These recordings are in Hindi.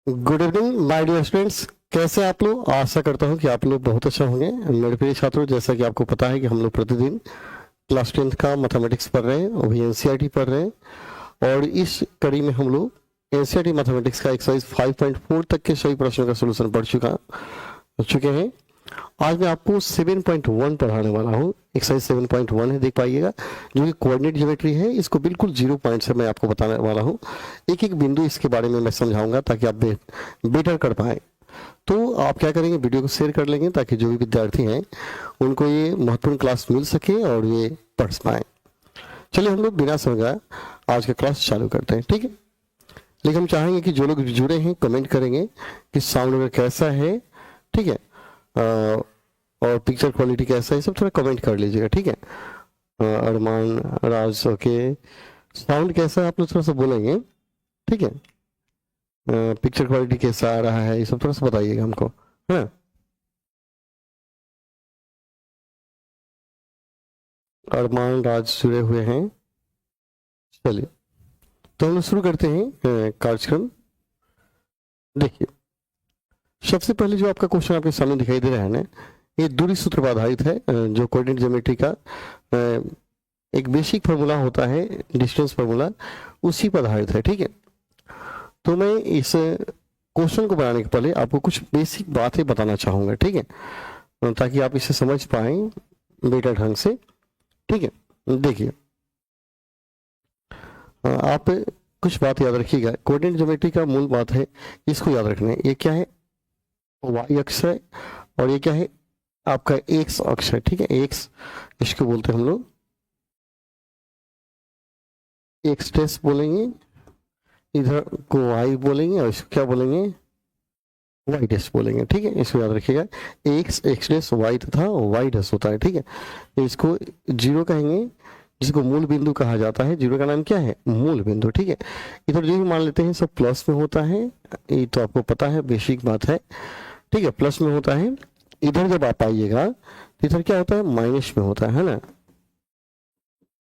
Good evening my dear students. कैसे आप लोग? आशा करता हूँ कि आप लोग बहुत अच्छा होंगे। मेरे प्रिय छात्रों, जैसा कि आपको पता है कि हम लोग प्रतिदिन क्लास 10th का मैथमेटिक्स पढ़ रहे हैं, वो भी एनसीईआरटी पढ़ रहे हैं। और इस कड़ी में हम लोग एनसीईआरटी मैथमेटिक्स का एक्सरसाइज 5.4 तक के सभी प्रश्नों का सोल्यूशन पढ़ चुके हैं। आज मैं आपको 7.1 पढ़ाने वाला हूँ। एक्सरसाइज 7.1 है, देख पाइएगा, जो कि कोऑर्डिनेट ज्योमेट्री है। इसको बिल्कुल 0 पॉइंट से मैं आपको बताने वाला हूँ। एक एक बिंदु इसके बारे में मैं समझाऊंगा ताकि आप बेटर कर पाए। तो आप क्या करेंगे, वीडियो को शेयर कर लेंगे ताकि जो भी विद्यार्थी हैं उनको ये महत्वपूर्ण क्लास मिल सके और ये पढ़ पाए। चलिए हम लोग बिना समझाए आज का क्लास चालू करते हैं, ठीक है। लेकिन हम चाहेंगे कि जो लोग जुड़े हैं कमेंट करेंगे कि साउंड वगैरह कैसा है, ठीक है, और पिक्चर क्वालिटी कैसा है, सब थोड़ा कमेंट कर लीजिएगा, ठीक है। अरमान राज, ओके। साउंड कैसा है आप लोग थोड़ा सा बोलेंगे, ठीक है। पिक्चर क्वालिटी कैसा आ रहा है, ये सब थोड़ा सा बताइएगा हमको, है ना। अरमान राज जुड़े हुए हैं। चलिए तो हम लोग शुरू करते हैं कार्यक्रम। देखिए, सबसे पहले जो आपका क्वेश्चन आपके सामने दिखाई दे रहा है ना, ये दूरी सूत्र पर आधारित है। जो कोऑर्डिनेट ज्योमेट्री का एक बेसिक फार्मूला होता है, डिस्टेंस फार्मूला, उसी पर आधारित है, ठीक है। तो मैं इस क्वेश्चन को बनाने के पहले आपको कुछ बेसिक बातें बताना चाहूंगा, ठीक है, ताकि आप इसे समझ पाए बेटर ढंग से, ठीक है। देखिए, आप कुछ बात याद रखिएगा। कोऑर्डिनेट ज्योमेट्री का मूल बात है, इसको याद रखना है। ये क्या है? वाई अक्ष है, और ये क्या है? आपका एक्स अक्ष है, ठीक है। एक्स, इसको बोलते हैं हम लोग एक्स टेस्ट बोलेंगे, इधर को वाई बोलेंगे, और इसको क्या बोलेंगे? वाई डैश बोलेंगे, ठीक है। इसको याद रखिएगा, एक्स एक्स डैश वाई तथा वाई डैश होता है, ठीक है। इसको जीरो कहेंगे, जिसको मूल बिंदु कहा जाता है। जीरो का नाम क्या है? मूल बिंदु, ठीक है। इधर जो भी मान लेते हैं सब प्लस में होता है, ये तो आपको पता है, बेसिक बात है, ठीक है। प्लस में होता है। इधर जब आप आइएगा तो इधर क्या होता है? माइनस में होता है ना।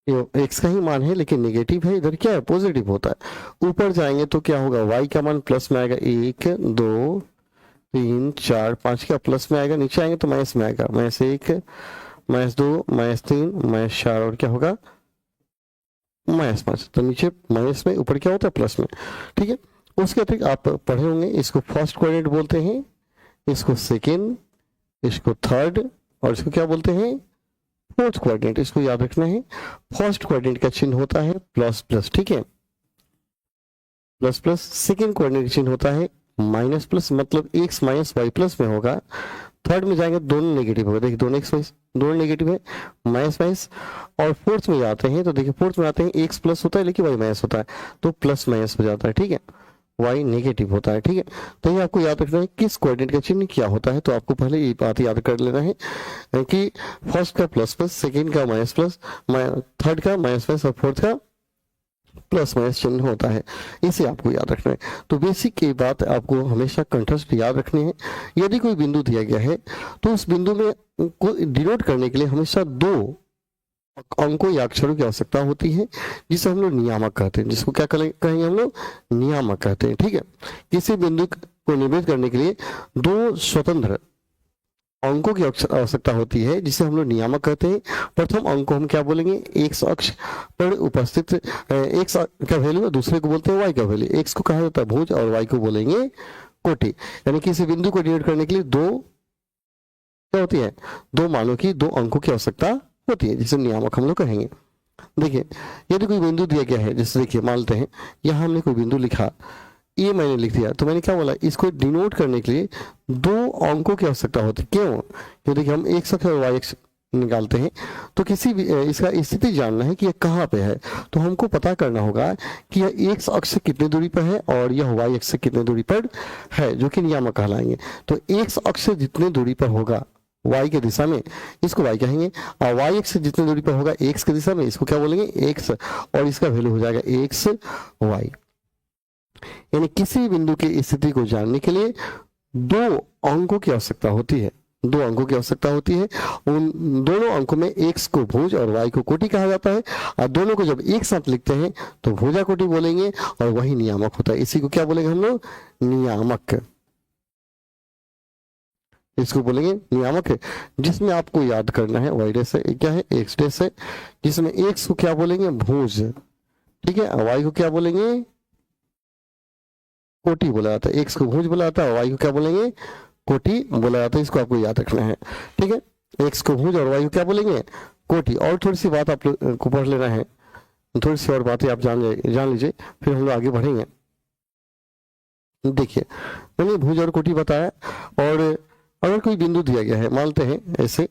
ये एक्स का ही मान है लेकिन नेगेटिव है, इधर क्या है? पॉजिटिव होता है। ऊपर जाएंगे तो क्या होगा? वाई का मान प्लस में आएगा, 1 2 3 4 5 का प्लस में आएगा। नीचे आएंगे तो माइनस में आएगा, -1 -2 -3 -4, और क्या होगा? -5। तो नीचे माइनस में, ऊपर क्या होता है? प्लस में, ठीक है। उसके अतिरिक्त आप पढ़े होंगे, इसको फर्स्ट कोऑर्डिनेट बोलते हैं, इसको सेकेंड, इसको थर्ड, और इसको क्या बोलते हैं? Fourth coordinate. इसको याद रखना है। फर्स्ट कोऑर्डिनेट का चिन्ह होता है प्लस प्लस, ठीक है, प्लस प्लस। सेकेंड कोऑर्डिनेट चिन्ह होता है माइनस प्लस, मतलब एक्स माइनस वाई प्लस में होगा। थर्ड में जाएंगे दोनों नेगेटिव होगा, देखिए दोनों एक्स वाइस दोनों नेगेटिव है, माइनस माइनस। और फोर्थ में जाते हैं तो देखिए, फोर्थ में आते हैं एक्स प्लस होता है लेकिन वाई माइनस होता है, तो प्लस माइनस हो जाता है, ठीक है। वाई नेगेटिव होता है, ठीक है। तो ये आपको याद रखना है किस कोऑर्डिनेट का चिन्ह क्या होता है। तो आपको पहले ये बात याद कर लेना है कि फर्स्ट का प्लस प्लस, सेकेंड का माइनस प्लस, थर्ड का माइनस माइनस, और फोर्थ का प्लस माइनस चिन्ह होता है। इसे आपको याद रखना है। तो बेसिक ये बात आपको हमेशा कंठस्थ याद रखनी है। यदि कोई बिंदु दिया गया है तो उस बिंदु में को डिनोट करने के लिए हमेशा दो अंकों या अक्षरों की आवश्यकता होती है, जिसे हम लोग नियामक कहते हैं। जिसको क्या कहेंगे हम लोग? नियामक कहते हैं, ठीक है। किसी बिंदु को निर्मित करने के लिए दो स्वतंत्र अंकों की आवश्यकता होती है, जिसे हम लोग नियामक कहते हैं। प्रथम अंक को हम क्या बोलेंगे? एक्स अक्ष पर उपस्थित एक्स का वैल्यू, दूसरे को बोलते हैं वाई का वैल्यू। एक्स को कहा जाता है भुज, और वाई को बोलेंगे कोटि। यानी किसी बिंदु को डिनोट करने के लिए दो क्या होती है? दो मानों की, दो अंकों की आवश्यकता होती है, जिसे नियामक हम लोग कहेंगे। देखिए, यदि कोई बिंदु दिया गया है, जैसे देखिए मान लेते हैं यहाँ हमने कोई बिंदु लिखा, ये मैंने लिख दिया, तो मैंने क्या बोला? इसको डिनोट करने के लिए दो अंकों की आवश्यकता होती है। क्यों? क्योंकि देखिए हम एक्स अक्ष और वाई अक्ष निकालते हैं, तो किसी भी इसका स्थिति जानना है कि यह कहाँ पे है, तो हमको पता करना होगा कि यह एक्स अक्ष से कितनी दूरी पर है और यह वाई अक्ष से कितनी दूरी पर है, जो कि नियामक कहलाएंगे। तो एक्स अक्ष से जितनी दूरी पर होगा वाई के दिशा में, इसको वाई कहेंगे, और वाई एक्स से जितनी दूरी पर होगा एक्स की दिशा में, इसको क्या बोलेंगे? एक्स, और इसका वैल्यू हो जाएगा एक्स वाई। यानी किसी बिंदु की स्थिति को जानने के लिए दो अंकों की आवश्यकता होती है, दो अंकों की आवश्यकता होती है। उन दोनों अंकों में x को भुज और y को कोटि कहा जाता है, और दोनों को जब एक साथ लिखते हैं तो भुजा कोटि बोलेंगे, और वही नियामक होता है। इसी को क्या बोलेंगे हम लोग? नियामक। इसको बोलेंगे नियामक है, जिसमें आपको याद करना है y डैश है, क्या है? x डैश है, जिसमें x को क्या बोलेंगे? भुज, ठीक है, y को क्या बोलेंगे? कोटि बोला जाता है। x को भुज बोला जाता है और y को क्या बोलेंगे? कोटि बोला जाता है। इसको आपको याद रखना है, ठीक है। x को भुज और y को क्या बोलेंगे? कोटि। और थोड़ी सी बात आप लोग को पढ़ लेना है, थोड़ी सी और बातें आप जान लीजिए, फिर हम लोग आगे बढ़ेंगे। देखिए, मैंने भुज और कोटि बताया, और अगर कोई बिंदु दिया गया है, मानते हैं ऐसे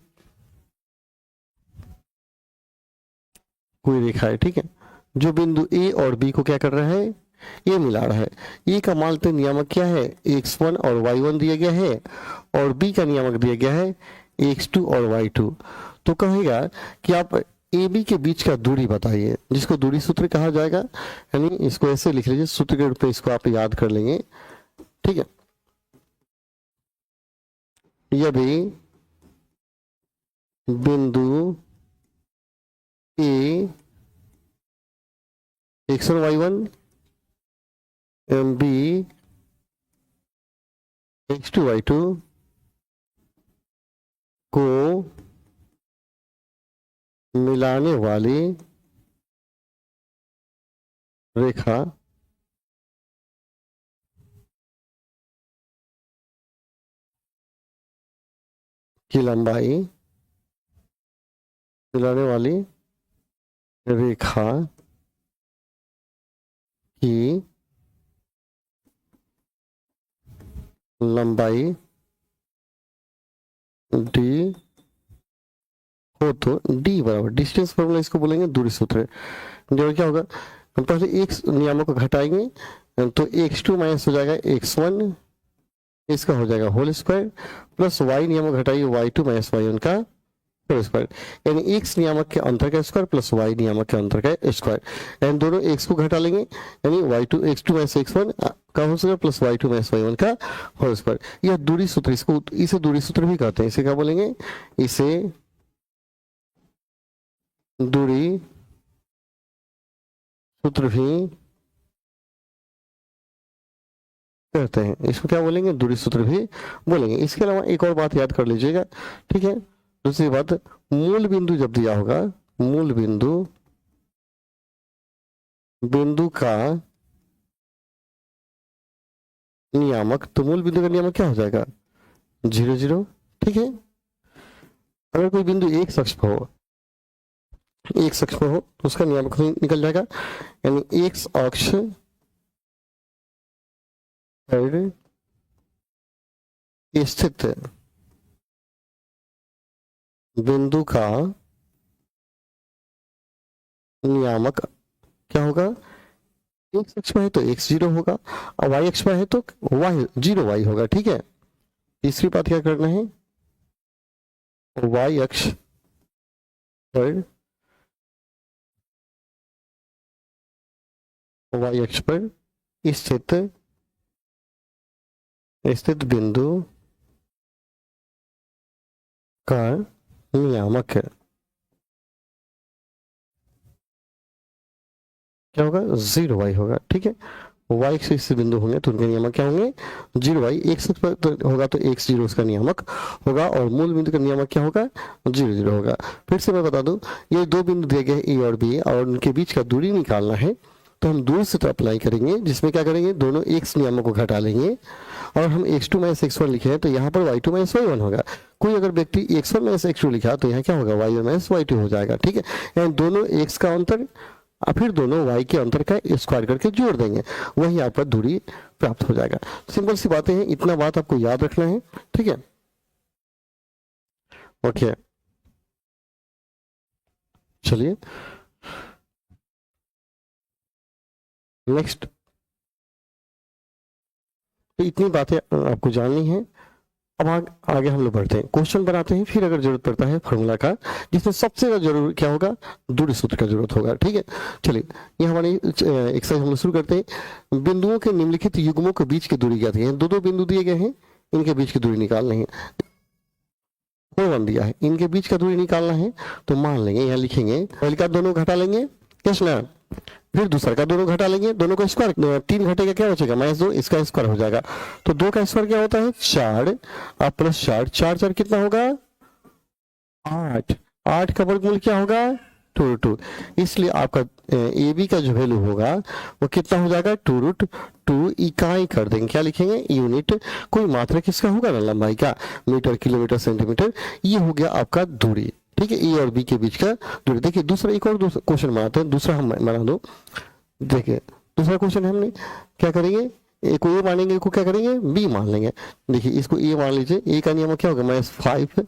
कोई रेखा है, ठीक है, जो बिंदु ए और बी को क्या कर रहा है? ये मिला रहा है। ए का मानते नियामक क्या है? x1 और y1 दिया गया है, और बी का नियामक दिया गया है x2 और y2। तो कहेगा कि आप ए बी के बीच का दूरी बताइए, जिसको दूरी सूत्र कहा जाएगा। यानी इसको ऐसे लिख लीजिए, सूत्र के रूप में इसको आप याद कर लेंगे, ठीक है। यदि बिंदु ए x1 y1 B x2 y2 को मिलाने वाली रेखा की लंबाई, मिलाने वाली रेखा की लंबाई d हो तो d बराबर डिस्टेंस फॉर्मूला, इसको बोलेंगे दूरी सूत्र। जो क्या होगा, हम पहले एक नियामक को घटाएंगे, तो x2 माइनस हो जाएगा x1, इसका हो जाएगा होल स्क्वायर, प्लस y नियामक घटाइए y2 माइनस y1 का होल स्क्वायर, यानी x नियामक के अंतर का स्क्वायर प्लस y नियामक के अंतर का स्क्वायर, यानी दोनों x को घटा लेंगे, यानी y2 x2 माइनस x1 का whole square plus y2 minus y1 का होल स्क्वायर। यह दूरी सूत्र, इसको इसे दूरी सूत्र भी कहते हैं। इसे क्या बोलेंगे? इसे दूरी सूत्र भी कहते हैं। इसको क्या बोलेंगे? दूरी सूत्र भी बोलेंगे। इसके अलावा एक और बात याद कर लीजिएगा, ठीक है। दूसरी बात, मूल बिंदु जब दिया होगा, मूल बिंदु, बिंदु का नियामक, तो मूल बिंदु का नियामक क्या हो जाएगा? 0 0, ठीक है। अगर कोई बिंदु एक अक्ष पर हो, एक अक्ष पर हो, तो उसका नियामक निकल जाएगा, यानी एक अक्ष पर स्थित बिंदु का नियामक क्या होगा? एक अक्ष पर है तो x 0 होगा, और y अक्ष पर है तो y 0 y होगा, ठीक है। तीसरी बात क्या करना है? y अक्ष पर, y अक्ष पर स्थित बिंदु का नियामक है क्या होगा? 0 y होगा, ठीक है। y से इस बिंदु होंगे तो उनके नियामक क्या होंगे? 0 y। एक से पर होगा तो x 0 उसका नियामक होगा, और मूल बिंदु का नियामक क्या होगा? 0 0 होगा। फिर से मैं बता दूं, ये दो बिंदु दिए गए a और b, और उनके बीच का दूरी निकालना है, तो हम दूर से तो अप्लाई करेंगे, जिसमें क्या करेंगे? दोनों x नियामक को घटा लेंगे, और हम x2 माइनस x1 लिखे हैं तो यहाँ पर y2 माइनस y1 होगा। कोई अगर व्यक्ति x1 माइनस x2 लिखा तो यहाँ क्या होगा? y1 माइनस y2 हो जाएगा, ठीक है। यानी दोनों x का अंतर और फिर दोनों y के अंतर का स्क्वायर करके जोड़ देंगे, वही आपका दूरी प्राप्त हो जाएगा। सिंपल सी बातें हैं, इतना बात आपको याद रखना है, ठीक है। ओके, चलिए नेक्स्ट। तो इतनी बातें आपको जाननी है। अब आगे हम लोग बढ़ते हैं, क्वेश्चन बनाते हैं, फिर अगर जरूरत पड़ता है फार्मूला का, जिसमें सबसे ज्यादा जरूर क्या होगा? दूरी सूत्र का जरूरत होगा, ठीक है। चलिए, ये हमारी एक्सरसाइज हम लोग शुरू करते हैं। बिंदुओं के निम्नलिखित युग्मों के बीच की दूरी क्या है? दो दो बिंदु दिए गए हैं, इनके बीच की दूरी निकालनी है। 4 1 दिया है, इनके बीच का दूरी निकालना है तो मान लेंगे यहाँ लिखेंगे पहले का दोनों घटा लेंगे, यस ना, फिर दूसरा का दोनों घटा लेंगे, दोनों का स्क्वायर, 3 घटेगा क्या बचेगा -2, इसका स्क्वायर हो जाएगा। तो 2 का स्क्वायर क्या होता है 4 और प्लस 4, 4 4 कितना होगा 8, 8 का वर्गमूल क्या होगा 2√2। इसलिए आपका ए बी का जो वैल्यू होगा वो कितना हो जाएगा 2√2। इकाई कर देंगे, क्या लिखेंगे यूनिट, कोई मात्रा किसका होगा ना लंबाई का, मीटर किलोमीटर सेंटीमीटर, ये हो गया आपका दूरी। ठीक है, ए और बी के बीच का दूरी। देखिए दूसरा एक और क्वेश्चन बनाते हैं, दूसरा हम बना दो। देखिए दूसरा क्वेश्चन हमने क्या करेंगे, ए को ए मानेंगे, ए को क्या करेंगे बी मान लेंगे। देखिए इसको ए मान लीजिए, ए का नियमक क्या होगा -5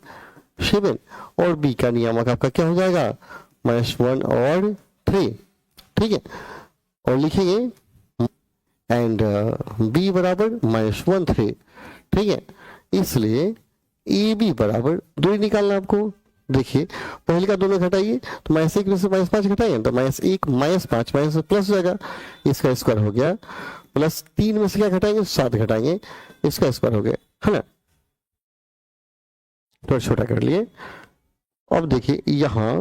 7 और बी का नियमक आपका क्या हो जाएगा -1 और 3। ठीक है, और लिखेंगे एंड बी बराबर -1 3। ठीक है, इसलिए ए बी बराबर दूरी निकालना आपको। देखिए पहले का दोनों घटाइए तो -1 में से -5 घटाइए तो -1 -5 माइनस प्लस हो जाएगा, इसका स्क्वायर हो गया, प्लस 3 में से क्या घटाएंगे 7 घटाएंगे, इसका स्क्वायर हो गया, है ना, थोड़ा छोटा कर लिए। अब देखिए यहाँ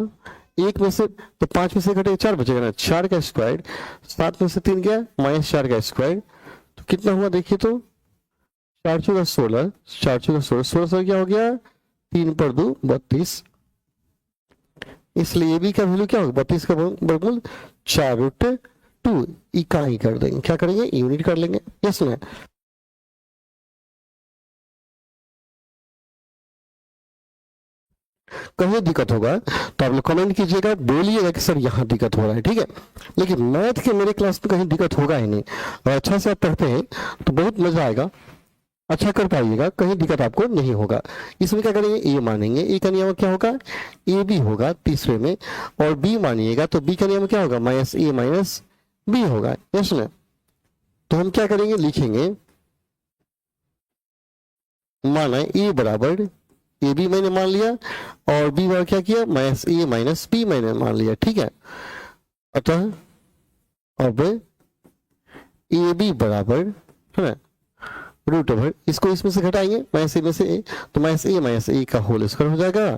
1 में से तो 5 में से घटेगा 4 बचेगा ना, 4 का स्क्वायर, 7 में से 3 गया -4 का स्क्वायर, तो कितना हुआ देखिए तो 4 चौका 16, 4 चौका 16, 16 से क्या हो गया 3 पर 2 32। इसलिए बी का वैल्यू क्या होगा 32 का वर्गमूल 4√2। इकाई कर देंगे, क्या करेंगे यूनिट कर लेंगे, यस ना। कहीं दिक्कत होगा तो आप लोग कमेंट कीजिएगा, बोलिएगा कि सर यहाँ दिक्कत हो रहा है। ठीक है, लेकिन मैथ के मेरे क्लास में कहीं दिक्कत होगा ही नहीं, और अच्छा से आप पढ़ते हैं तो बहुत मजा आएगा, अच्छा कर पाइएगा, कहीं दिक्कत आपको नहीं होगा। इसमें क्या करेंगे ए मानेंगे, ए का नियम क्या होगा ए बी होगा तीसरे में, और बी मानिएगा तो बी का नियम क्या होगा -a -b होगा, यस ना। तो हम क्या करेंगे लिखेंगे माना ए बराबर ए बी मैंने मान लिया और बी बराबर क्या किया -a -b मैंने मान लिया। ठीक है, अतः अब ए बी बराबर है ना √, इसको इसमें से घटाएंगे -a में से a, तो -a का होल स्क्वायर हो जाएगा,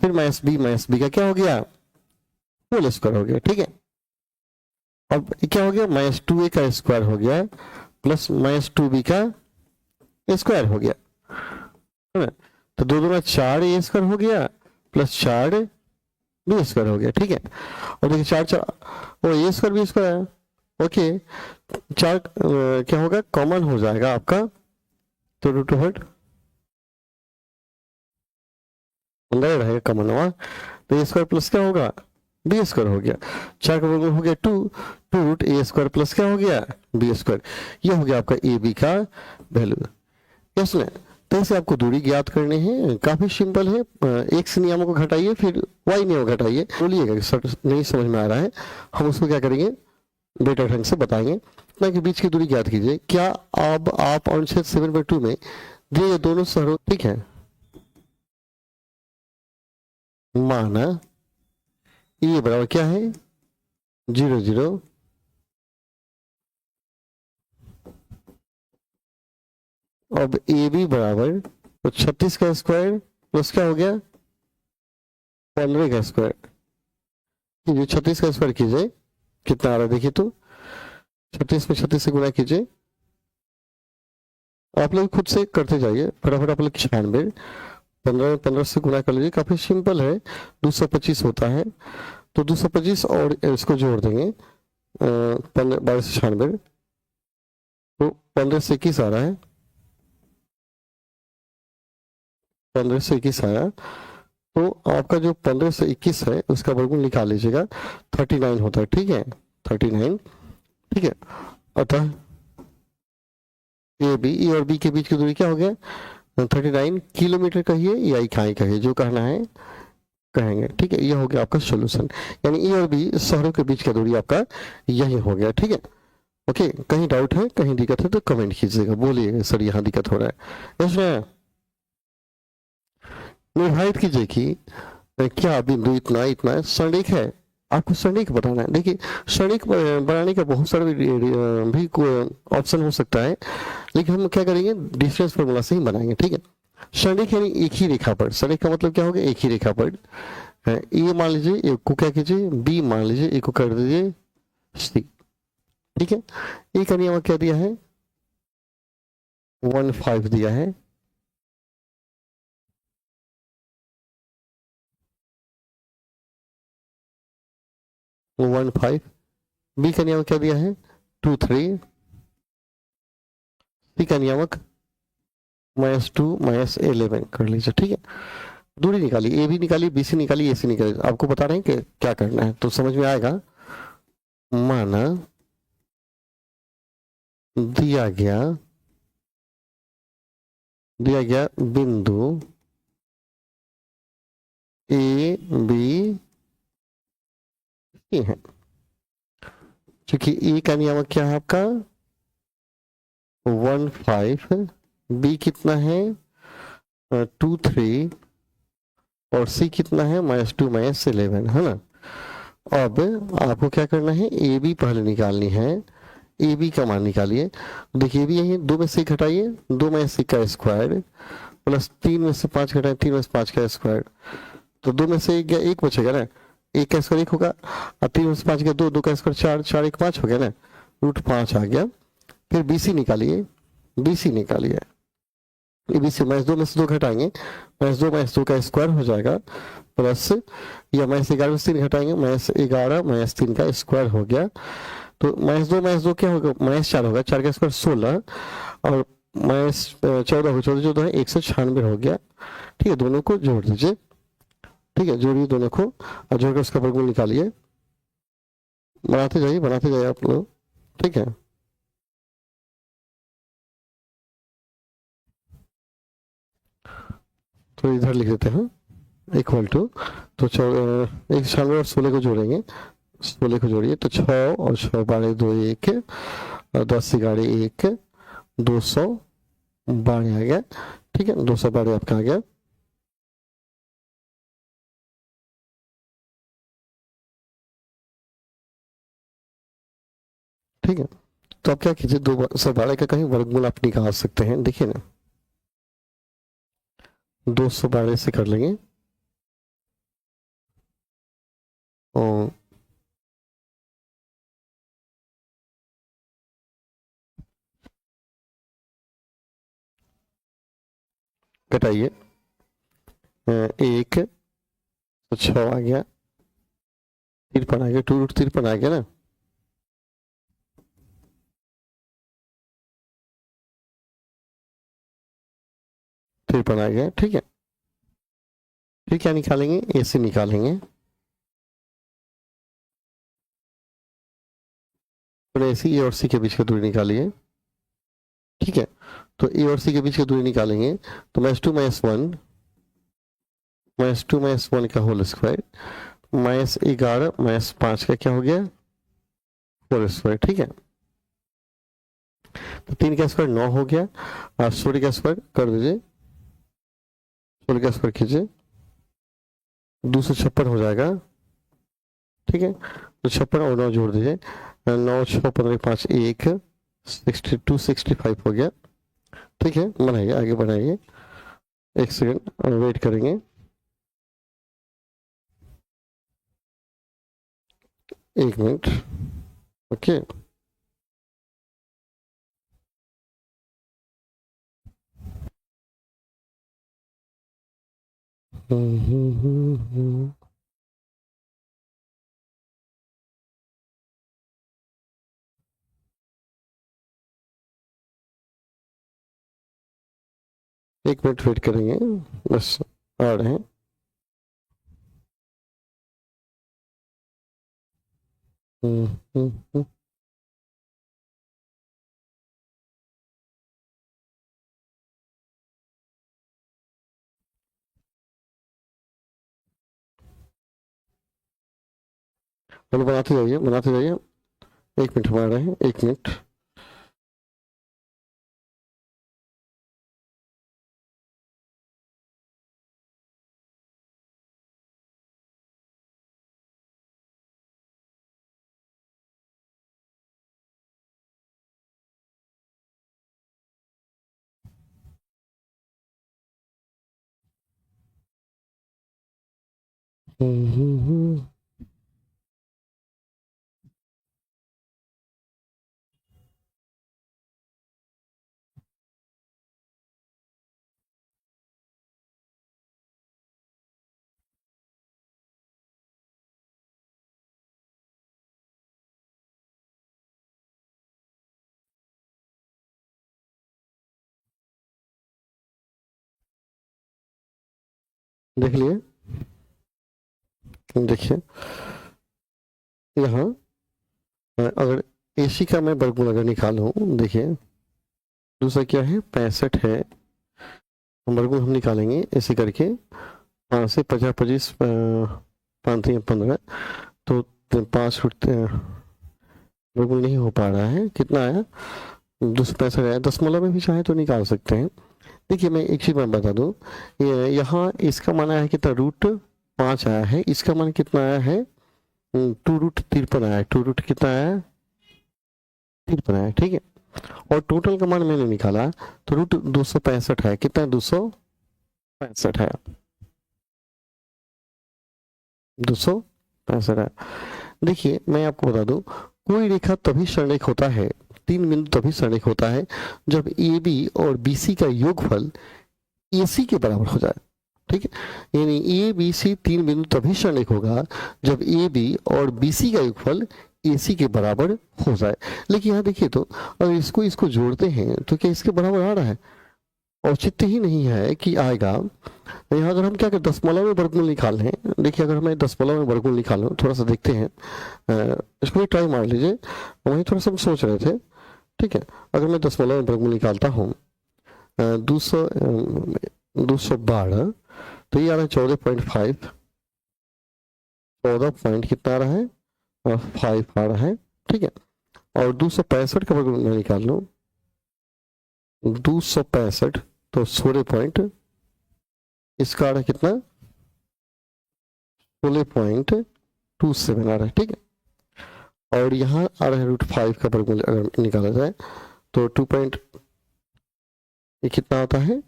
फिर -b का क्या हो गया होल स्क्वायर हो गया। ठीक है, अब क्या हो गया -2a का स्क्वायर हो गया प्लस -2b का स्क्वायर हो गया, है ना, तो 2 दूना 4a स्क्वायर हो गया प्लस 4b स्क्वायर हो गया। ठीक है, और देखिए 4 4 वो a स्क्वायर b स्क्वायर है, ओके 4 क्या होगा कॉमन हो जाएगा आपका, तो √2 अंदर रहेगा कॉमन हुआ, तो a स्क्वायर प्लस क्या होगा b स्क्वायर हो गया, 4 का वर्गमूल हो गया 2√a स्क्वायर प्लस क्या हो गया b स्क्वायर, ये हो गया आपका ए बी का वैल्यू, यस ना। तो ऐसे आपको दूरी ज्ञात करने हैं, काफी सिंपल है, x नियमों को घटाइए फिर y नियम घटाइए, बोलिएगा कि सर नहीं समझ में आ रहा है, हम उसको क्या करेंगे बेटर ढंग से बताएंगे। ना कि बीच की दूरी ज्ञात कीजिए, क्या अब आप अनुच्छेद 7/2 में दिए ये दोनों शहरों, ठीक है, माना ये बराबर क्या है 0 0, अब ए बी बराबर तो 36 का स्क्वायर प्लस क्या हो गया 15 का स्क्वायर, 36 का स्क्वायर कीजिए कितना आ रहा है देखिए, तो 36 में 36 से गुणा कीजिए, आप लोग खुद से करते जाइए फटाफट, आप लोग 96 15 में 15 से गुणा कर लीजिए, काफी सिंपल है, 225 होता है, तो 225 और इसको जोड़ देंगे 12 से 96, तो 15 से 21 आ रहा है, 15 से 21 आया, तो आपका जो 15 से 21 है उसका वर्गमूल निकाल लीजिएगा, 39 होता है। ठीक है 39, ठीक है, अतः ए बी ई और बी के बीच की दूरी क्या हो गया 39 किलोमीटर कहिए या इकाई कहिए, जो कहना है कहेंगे। ठीक है, यह हो गया आपका सोल्यूशन, यानी ई और बी शहरों के बीच का दूरी आपका यही हो गया। ठीक है, ओके, कहीं डाउट है कहीं दिक्कत है तो कमेंट कीजिएगा, बोलिएगा सर यहाँ दिक्कत हो रहा है, इसमें निर्धारित कीजिए कि क्या बिंदु इतना इतना सरणिक है, आपको सरणिक बताना है। देखिए सरणिक बनाने का बहुत सारे भी ऑप्शन हो सकता है, लेकिन हम क्या करेंगे डिस्टेंस फॉर्मूला से ही बनाएंगे। ठीक है, सरेख यानी एक ही रेखा पर, सरेख का मतलब क्या होगा, एक ही रेखा पर। ए मान लीजिए, एक को क्या कीजिए, बी मान लीजिए, एक को कर दीजिए सी। ठीक है, ए का नियम क्या दिया है, 1 5 दिया है। वो 1 5। बी का नियम क्या दिया है, 2 3। सी का नियामक -2 -11 कर लीजिए। ठीक है, दूरी निकाली, ए भी निकाली, बी सी निकाली, ए सी निकाली। आपको बता रहे हैं कि क्या करना है, तो समझ में आएगा। माना दिया गया बिंदु ए बी सी है। क्योंकि ए का नियामक क्या है आपका, 1 5, बी कितना है, 2 3, और सी कितना है, -2 -11, है ना। अब आपको क्या करना है, ए बी पहले निकालनी है। ए बी का मान निकालिए। देखिए भी यही, 2 में से 1 घटाइए, 2 में से का स्क्वायर, प्लस 3 में से 5 घटाए, 3 में से 5 का स्क्वायर, तो 2 में से 1 गया, 1 बचेगा ना, 1 का स्क्वायर 1 होगा, और 3 में से 5 गया 2, 2 का स्क्वायर 4, 4 1 5 हो गया ना, √5 आ गया। फिर बीसी निकालिए, बीसी निकालिए, बीसी -2 में से 2 घटाएंगे, -2 का स्क्वायर हो जाएगा, प्लस या -11 में से 3 घटाएंगे, -11 -3 का स्क्वायर हो गया। तो -2 क्या होगा, -4 होगा, 4 का स्क्वायर 16, और -14 हो, 14 14 है, 196 हो गया। ठीक है, दोनों को जोड़ दीजिए। ठीक है, जोड़िए दोनों को, और जोड़कर उसका वर्गमूल निकालिए। बनाते जाइए आप लोग। ठीक है, तो इधर लिख देते हैं, इक्वल टू, तो 196 और 16 को जोड़ेंगे, 16 को जोड़िए, तो 6 और 6 12 2 1, और 10 11 1, 212 आ गया। ठीक है, 212 आपका आ गया। ठीक है, तो आप क्या कीजिए, 212 का कहीं वर्गमूल आप निकाल सकते हैं, देखिए ना, 212 से कर लेंगे, और घटाइए, 1, तो 6 आ गया, 53 आ गया, 2√53 आ गया ना। तिरपन आ गया। ठीक है, फिर क्या निकालेंगे, ए से निकालेंगे, और ऐसी ए और सी के बीच की दूरी निकालिए। ठीक है, तो ए और सी के बीच की दूरी निकालेंगे, तो -2 -1, -2 -1 का होल स्क्वायर, -11 -5 का क्या हो गया, होल स्क्वायर। ठीक है, तो 3 का स्क्वायर 9 हो गया, और 16 का स्क्वायर कर दीजिए, 16 का स्क्वायर कीजिए, 256 हो जाएगा। ठीक है, तो 56 और 9 जोड़ दीजिए, 9 6 15 5 1, 62 65 हो गया। ठीक है, बनाइए, आगे बढ़ाइए, 1 सेकंड वेट करेंगे, 1 मिनट। ओके, एक मिनट वेट करेंगे, बस आ रहे हैं। हम्म, हम्म, हम्म। चलो बनाते जाइए, बनाते जाइए, 1 मिनट में आ रहे हैं, 1 मिनट। देख लिए, देखिए यहाँ अगर AC का मैं वर्गमूल अगर निकालूं, देखिए दूसरा क्या है 65 है, वर्गमूल हम निकालेंगे ऐसे करके 5 से 50 25 5 15, तो 5 वर्गमूल नहीं हो पा रहा है, कितना आया 265 आया। दशमलव में भी चाहे तो निकाल सकते हैं। देखिए मैं एक चीज मैं बता दूं, यहाँ इसका मान आया है कितना √5 आया है, इसका मान कितना आया है 2√53 आया है, 2 रूट कितना आया 53 आया, ठीक है। और टोटल का मान मैंने निकाला तो √265 है, कितना 265 है, 265 है। देखिए मैं आपको बता दूं, कोई रेखा तभी सरलेख होता है, 3 बिंदु तभी सरलेख होता है जब AB और BC का योगफल AC के बराबर हो जाए, ठीक है। यानी ABC 3 बिंदु तभी सरलेख होगा जब AB और BC का योगफल AC के बराबर हो जाए। लेकिन यहाँ देखिए तो अगर इसको जोड़ते हैं तो क्या इसके बराबर आ रहा है? औचित्य ही नहीं है कि आएगा। यहाँ अगर हम क्या करें दशमलव में वर्गमूल निकाल लें, देखिए अगर मैं दशमलव में वर्गमूल निकाल लूँ, थोड़ा सा देखते हैं, इसको भी ट्राई मार लीजिए, वहीं थोड़ा सा हम सोच रहे थे, ठीक है। अगर मैं दशमलव में वर्गमूल निकालता हूँ 212, तो ये आ रहा है 14.5, 14 पॉइंट कितना आ रहा है 5 आ रहा है, ठीक है। और 265 का वर्गमूल मैं निकाल लूँ 265, तो 16 पॉइंट, इसका आ रहा है कितना 16.27 आ रहा है, ठीक है। और यहाँ आ रहा है √5 का वर्गमूल अगर निकाला जाए तो 2 पॉइंट, ये कितना आता है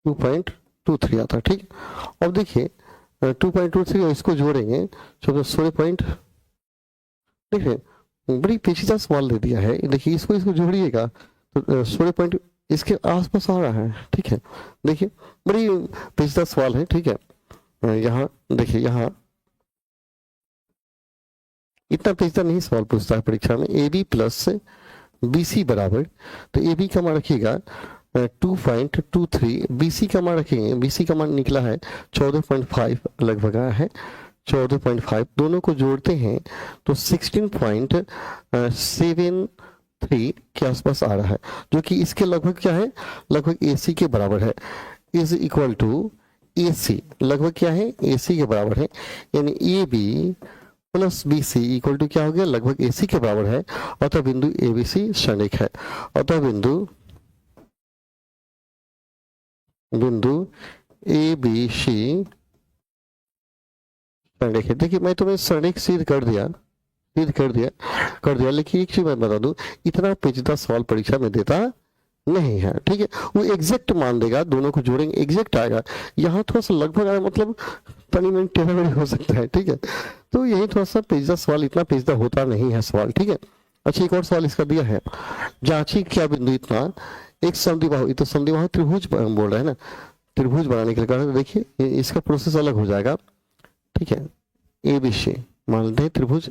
2.23 आता है, ठीक है। अब देखिए 2.23 और इसको जोड़ेंगे तो 16 पॉइंट, देखिए बड़ी पेचीदा सवाल दे दिया है। देखिए इसको जोड़िएगा तो 16 पॉइंट इसके आसपास आ रहा है, ठीक है। देखिए बड़ी पेचीदा सवाल है, ठीक है। यहाँ देखिए, यहाँ इतना पेचीदा नहीं सवाल पूछता है परीक्षा में। AB प्लस BC बराबर, तो AB का मान रखिएगा 2.23, BC का मान रखेंगे, BC का मान निकला है 14.5 लगभग आया है, 14.5, दोनों को जोड़ते हैं तो 16.73 के आसपास आ रहा है, जो कि इसके लगभग क्या है, लगभग AC के बराबर है, इज इक्वल टू AC, लगभग क्या है AC के बराबर है। यानी AB plus BC equal to क्या हो गया, लगभग AC के बराबर है, अतः बिंदु ABC सरलेख है, अतः बिंदु ABC सरलेख है। देखिए मैं तुम्हें सरलेख सिद्ध कर दिया, लेकिन एक चीज मैं बता दूं, इतना पेचीदा सवाल परीक्षा में देता नहीं है, ठीक है। वो एग्जैक्ट मान देगा, दोनों को जोड़ेंगे एग्जैक्ट आएगा, यहाँ थोड़ा सा लगभग आया, मतलब तनी मन टेढ़ा हो सकता है, ठीक है। तो यही थोड़ा सा पेचीदा सवाल, इतना पेचीदा होता नहीं है सवाल, ठीक है। अच्छा एक और सवाल इसका दिया है, जांची क्या बिंदु इतना एक समद्विबाहु, तो समद्विबाहु त्रिभुज बोल रहे हैं ना, त्रिभुज बनाने के लिए कहा, देखिए इसका प्रोसेस अलग हो जाएगा, ठीक है। ABC मान लेते हैं त्रिभुज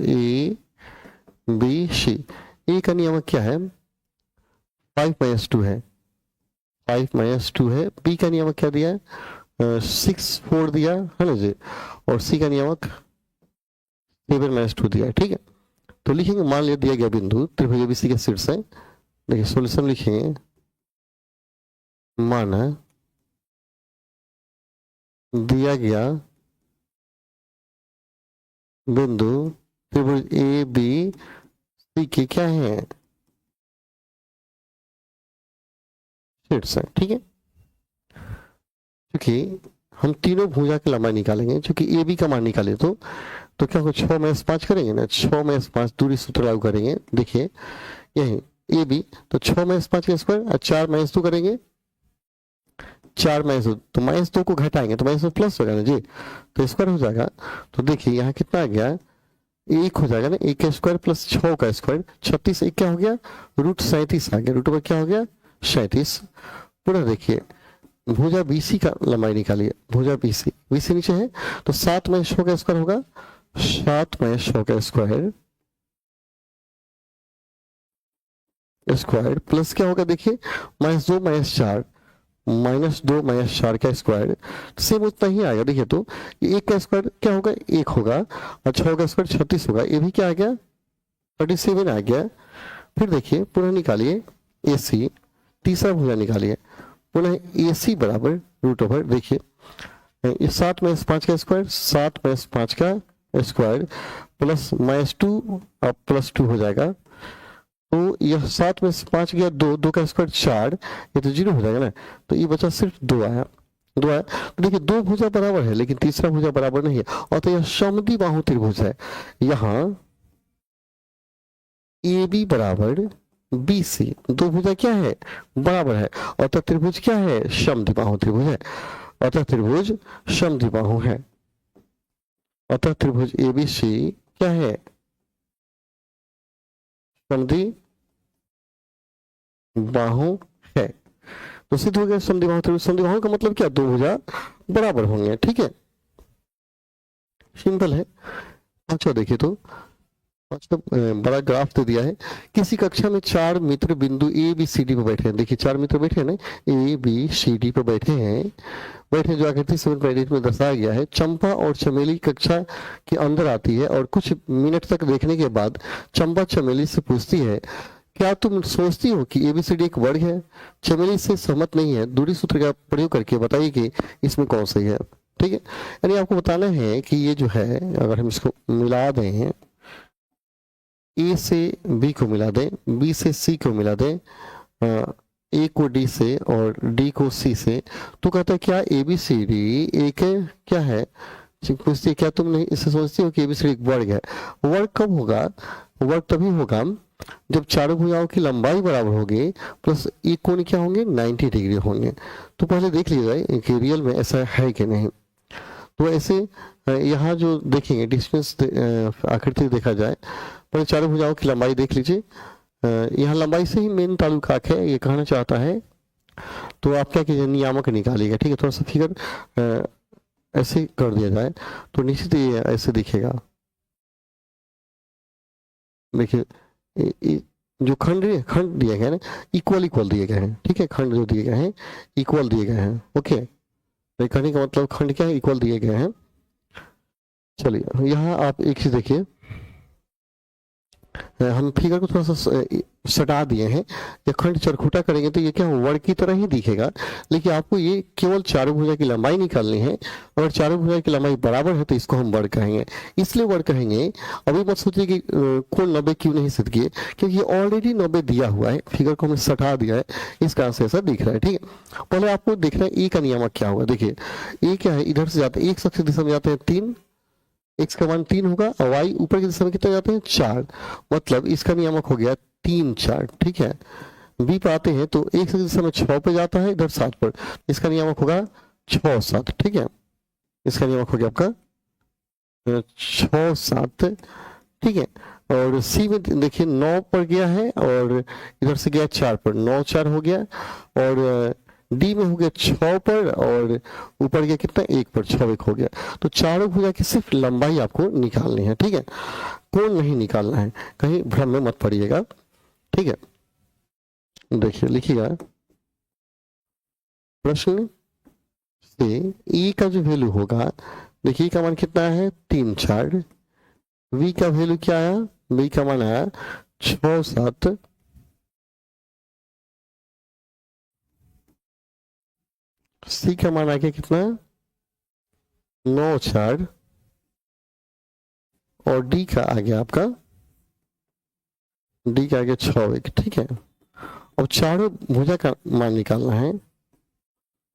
ABC, ए का नियमक क्या है 5-2 है, 5-2 है। B का नियमक क्या दिया है 6-4 दिया है ना जी, और C का नियमक 7-2 दिया है, ठीक है। तो लिखेंगे, मान लिया दिया गया बिंदु त्रिभुज ABC के शीर्ष है, देखिए सॉल्यूशन लिखेंगे, माना दिया गया बिंदु त्रिभुज ABC के क्या है शीर्ष है, ठीक है। क्योंकि हम तीनों भुजा की लंबाई निकालेंगे, क्योंकि AB का मान निकाले तो क्या होगा 6-5 करेंगे ना, 6-5 दूरी सूत्र लागू करेंगे, देखिए यही AB, तो 6-5 के स्क्वायर और 4-2 करेंगे 4 -2, तो -2 को घटाएंगे तो -2 प्लस होगा ना जी, तो स्क्वायर हो जाएगा। तो देखिए यहाँ कितना आ गया, 1 हो जाएगा ना, 1 का स्क्वायर प्लस 6 का स्क्वायर, 36, 1 क्या हो गया, √37 आ गया, रूट ओवर क्या हो गया 37। पूरा देखिए भुजा BC का लंबाई निकालिए, भुजा BC नीचे है तो 7 में 100 का स्क्वायर होगा, 7 में 100 का स्क्वायर प्लस क्या होगा देखिए -2 -4, -2 -4 का स्क्वायर सेम उतना ही आएगा। देखिए तो 1 का स्क्वायर क्या होगा 1 होगा, और 6 का स्क्वायर 36 होगा, ये भी क्या आ गया 37 आ गया। फिर देखिए पुनः निकालिए AC, तीसरा भुजा निकालिए, पुनः AC बराबर रूट ओवर, देखिए ये 7 में 5 का स्क्वायर, 7 में 5 का स्क्वायर प्लस -2 अब +2 हो जाएगा, तो यह 7 में 5 गया 2, 2 का स्क्वायर 4, ये तो 0 हो जाएगा ना, तो ये बचा सिर्फ 2 आया, 2 आया। तो देखिए 2 भुजा बराबर है लेकिन तीसरा भुजा बराबर नहीं है, और तो यह समद्विबाहु त्रिभुज है। यहाँ AB बराबर BC, 2 भुजा क्या है बराबर है, और तो त्रिभुज क्या है समद्विबाहु त्रिभुज है, अतः त्रिभुज समद्विबाहु है, अतः त्रिभुज ABC क्या है समद्विबाहु है। तो सिद्ध हो गया समद्विबाहु त्रिभुज। समद्विबाहु का मतलब क्या, 2 भुजा बराबर होंगे, ठीक है, सिंपल है। अच्छा देखिए तो अच्छा बड़ा ग्राफ दे दिया है, किसी कक्षा में 4 मित्र बिंदु ABCD पर बैठे हैं, देखिए 4 मित्र बैठे हैं ना, ABCD पर बैठे हैं जो आकृति 7.8 में दर्शाया गया है। चंपा और चमेली कक्षा के अंदर आती है और कुछ मिनट तक देखने के बाद चंपा चमेली से पूछती है, क्या तुम सोचती हो कि ABCD एक वर्ग है? चमेली से सहमत नहीं है, दूरी सूत्र का प्रयोग करके बताइए कि इसमें कौन सही है, ठीक है। यानी आपको बताना है कि ये जो है अगर हम इसको मिला दें, A से B को मिला दें, B से C को मिला दें, A को D से और D को C से, तो कहता है क्या ABCD एक क्या है, पूछती है क्या तुम नहीं इससे सोचती हो कि ABCD एक वर्ग है? वर्ग कब होगा, वर्ग तभी होगा जब चारों भुजाओं की लंबाई बराबर होगी प्लस एक कोण क्या होंगे 90 डिग्री होंगे। तो पहले देख लीजिए कि रियल में ऐसा है कि नहीं। तो ऐसे यहाँ जो देखेंगे डिस्टेंस आकृति देखा जाए, पर चारों भुजाओं की लंबाई देख लीजिए, यहाँ लंबाई से ही मेन ताल्लुकात है, ये कहना चाहता है। तो आप क्या कीजिए नियामक निकालिएगा, ठीक है, थोड़ा सा फिगर ऐसे कर दिया जाए तो निश्चित ये ऐसे दिखेगा। देखिए जो खंड दिए गए ना इक्वल दिए गए हैं, ठीक है, खंड जो दिए गए हैं इक्वल दिए गए हैं, ओके। तो कहने का मतलब खंड क्या है, इक्वल दिए गए हैं। चलिए यहाँ आप एक चीज देखिए, हम फिगर को थोड़ा सा सटा दिए हैं, ये खंड चरखुटा करेंगे तो ये क्या वर्ग की तरह ही दिखेगा, लेकिन आपको ये केवल चारों भुजा की लंबाई निकालनी है। अगर चारों भुजा की लंबाई बराबर है तो इसको हम वर्ग कहेंगे, इसलिए वर्ग कहेंगे। अभी मत सोचिए कि कोण 90 क्यों नहीं सिद्ध किए, क्योंकि ऑलरेडी 90 दिया हुआ है, फिगर को हमने सटा दिया है, इस कारण से ऐसा दिख रहा है, ठीक है। पहले आपको देखना है ए का नियामक क्या होगा। देखिए ए क्या है, इधर से जाते हैं एक अक्ष दिशा में जाते हैं 3, x का मान 3 होगा और y ऊपर की दिशा में कितने जाते हैं 4, मतलब इसका नियामक हो गया 3 4, ठीक है। b पे आते हैं तो x की दिशा में 6 पे जाता है, इधर 7 पर, इसका नियामक होगा 6 7, ठीक है। इसका नियामक हो गया आपका 6 7, ठीक है। और c में देखिए 9 पर गया है और इधर से गया 4 पर, 9 4 हो गया, और डी में हो गया 6 पर और ऊपर गया कितना 1 पर, 6 1 हो गया। तो चारों भुजा की सिर्फ लंबाई आपको निकालनी है, ठीक है, कोण नहीं निकालना है, कहीं भ्रम में मत पड़िएगा, ठीक है। देखिए लिखिएगा प्रश्न से ई का जो वैल्यू होगा, देखिए का मान कितना है 3 4, वी का वैल्यू क्या आया, वी का मान आया 6 7, सी का मान आ गया कितना 9 4, और डी का आ गया आपका, डी का आ गया 6 1, ठीक है। अब चारों भुजा का मान निकालना है।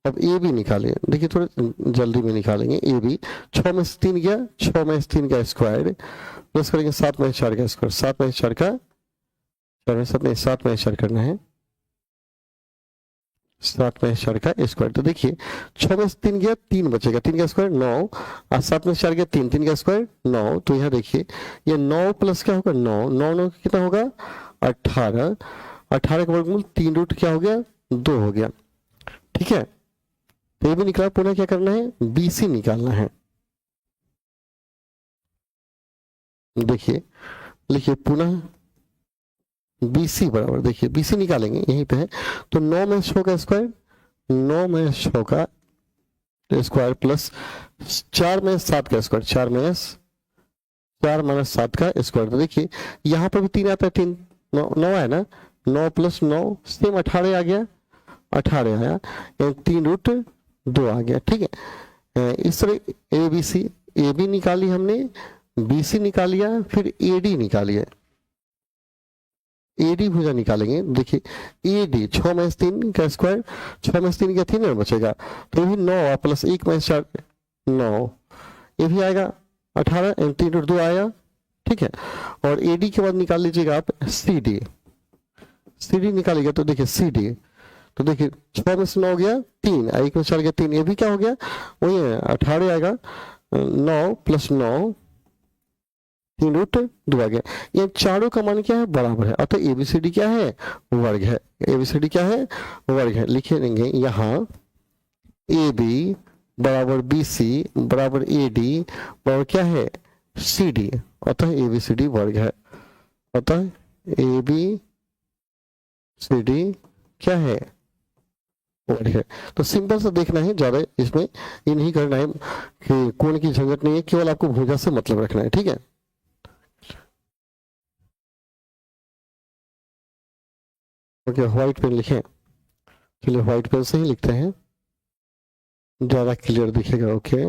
अब ए भी निकालिए, देखिए थोड़े जल्दी में निकालेंगे। ए भी 6 में से 3 गया, 6 में से 3 का स्क्वायर प्लस करेंगे 7 में 4 का स्क्वायर, 7 में 4 का 4 में 7 में 4 करना है, 7 में 4 का स्क्वायर। तो देखिए 6 में से 3 गया, 3 बचेगा, 3 का स्क्वायर 9, और 7 में से 4 गया 3, 3 का स्क्वायर 9। तो यहाँ देखिए ये 9 प्लस क्या होगा 9, 9 9 कितना होगा 18, 18 का वर्गमूल 3 रूट क्या हो गया 2 हो गया। ठीक है, तो ये भी निकला। पुनः क्या करना है, BC निकालना है। देखिए लिखिए पुनः BC बराबर, देखिए BC निकालेंगे यहीं पे है। तो 9 में 6 का स्क्वायर, 9 में 6 का स्क्वायर प्लस 4 में 7 का स्क्वायर, 4 माइनस 7 का स्क्वायर। तो देखिए यहाँ पर भी 3 आता है, 3 9 है ना, 9 प्लस 9 सेम 18 आ गया, 18 आया, 3 रूट 2 आ गया। ठीक है, इस तरह ABC, AB निकाली हमने, BC निकाल लिया, फिर AD निकाली है। AD भुजा निकालेंगे। देखिए AD 6 में 3 का स्क्वायर, 6 में 3 का 3 बचेगा, तो ये 9 प्लस 1 में 4 9, ये भी आएगा 18, 3 रूट 2 आएगा। ठीक है, और AD के बाद निकाल लीजिएगा आप CD, CD निकालिएगा तो देखिए CD, तो देखिए 6 में से 9 गया 3, 1 में 4 गया 3, ये भी क्या हो गया वही है 18 आएगा, 9 प्लस 9 3 रूट 2 आ गया। ये चारों का मान क्या है बराबर है, अतः ABCD क्या है वर्ग है, ABCD क्या है वर्ग है। लिखे देंगे यहाँ AB बराबर BC बराबर AD बराबर क्या है CD, अतः ABCD वर्ग है, अतः ABCD क्या है वर्ग है। तो सिंपल सा देखना है, ज्यादा इसमें ये नहीं करना है कि कोण की झंझट नहीं है, केवल आपको भुजा से मतलब रखना है। ठीक है, ओके व्हाइट पेन लिखें, चलिए व्हाइट पेन से ही लिखते हैं, ज्यादा क्लियर दिखेगा। ओके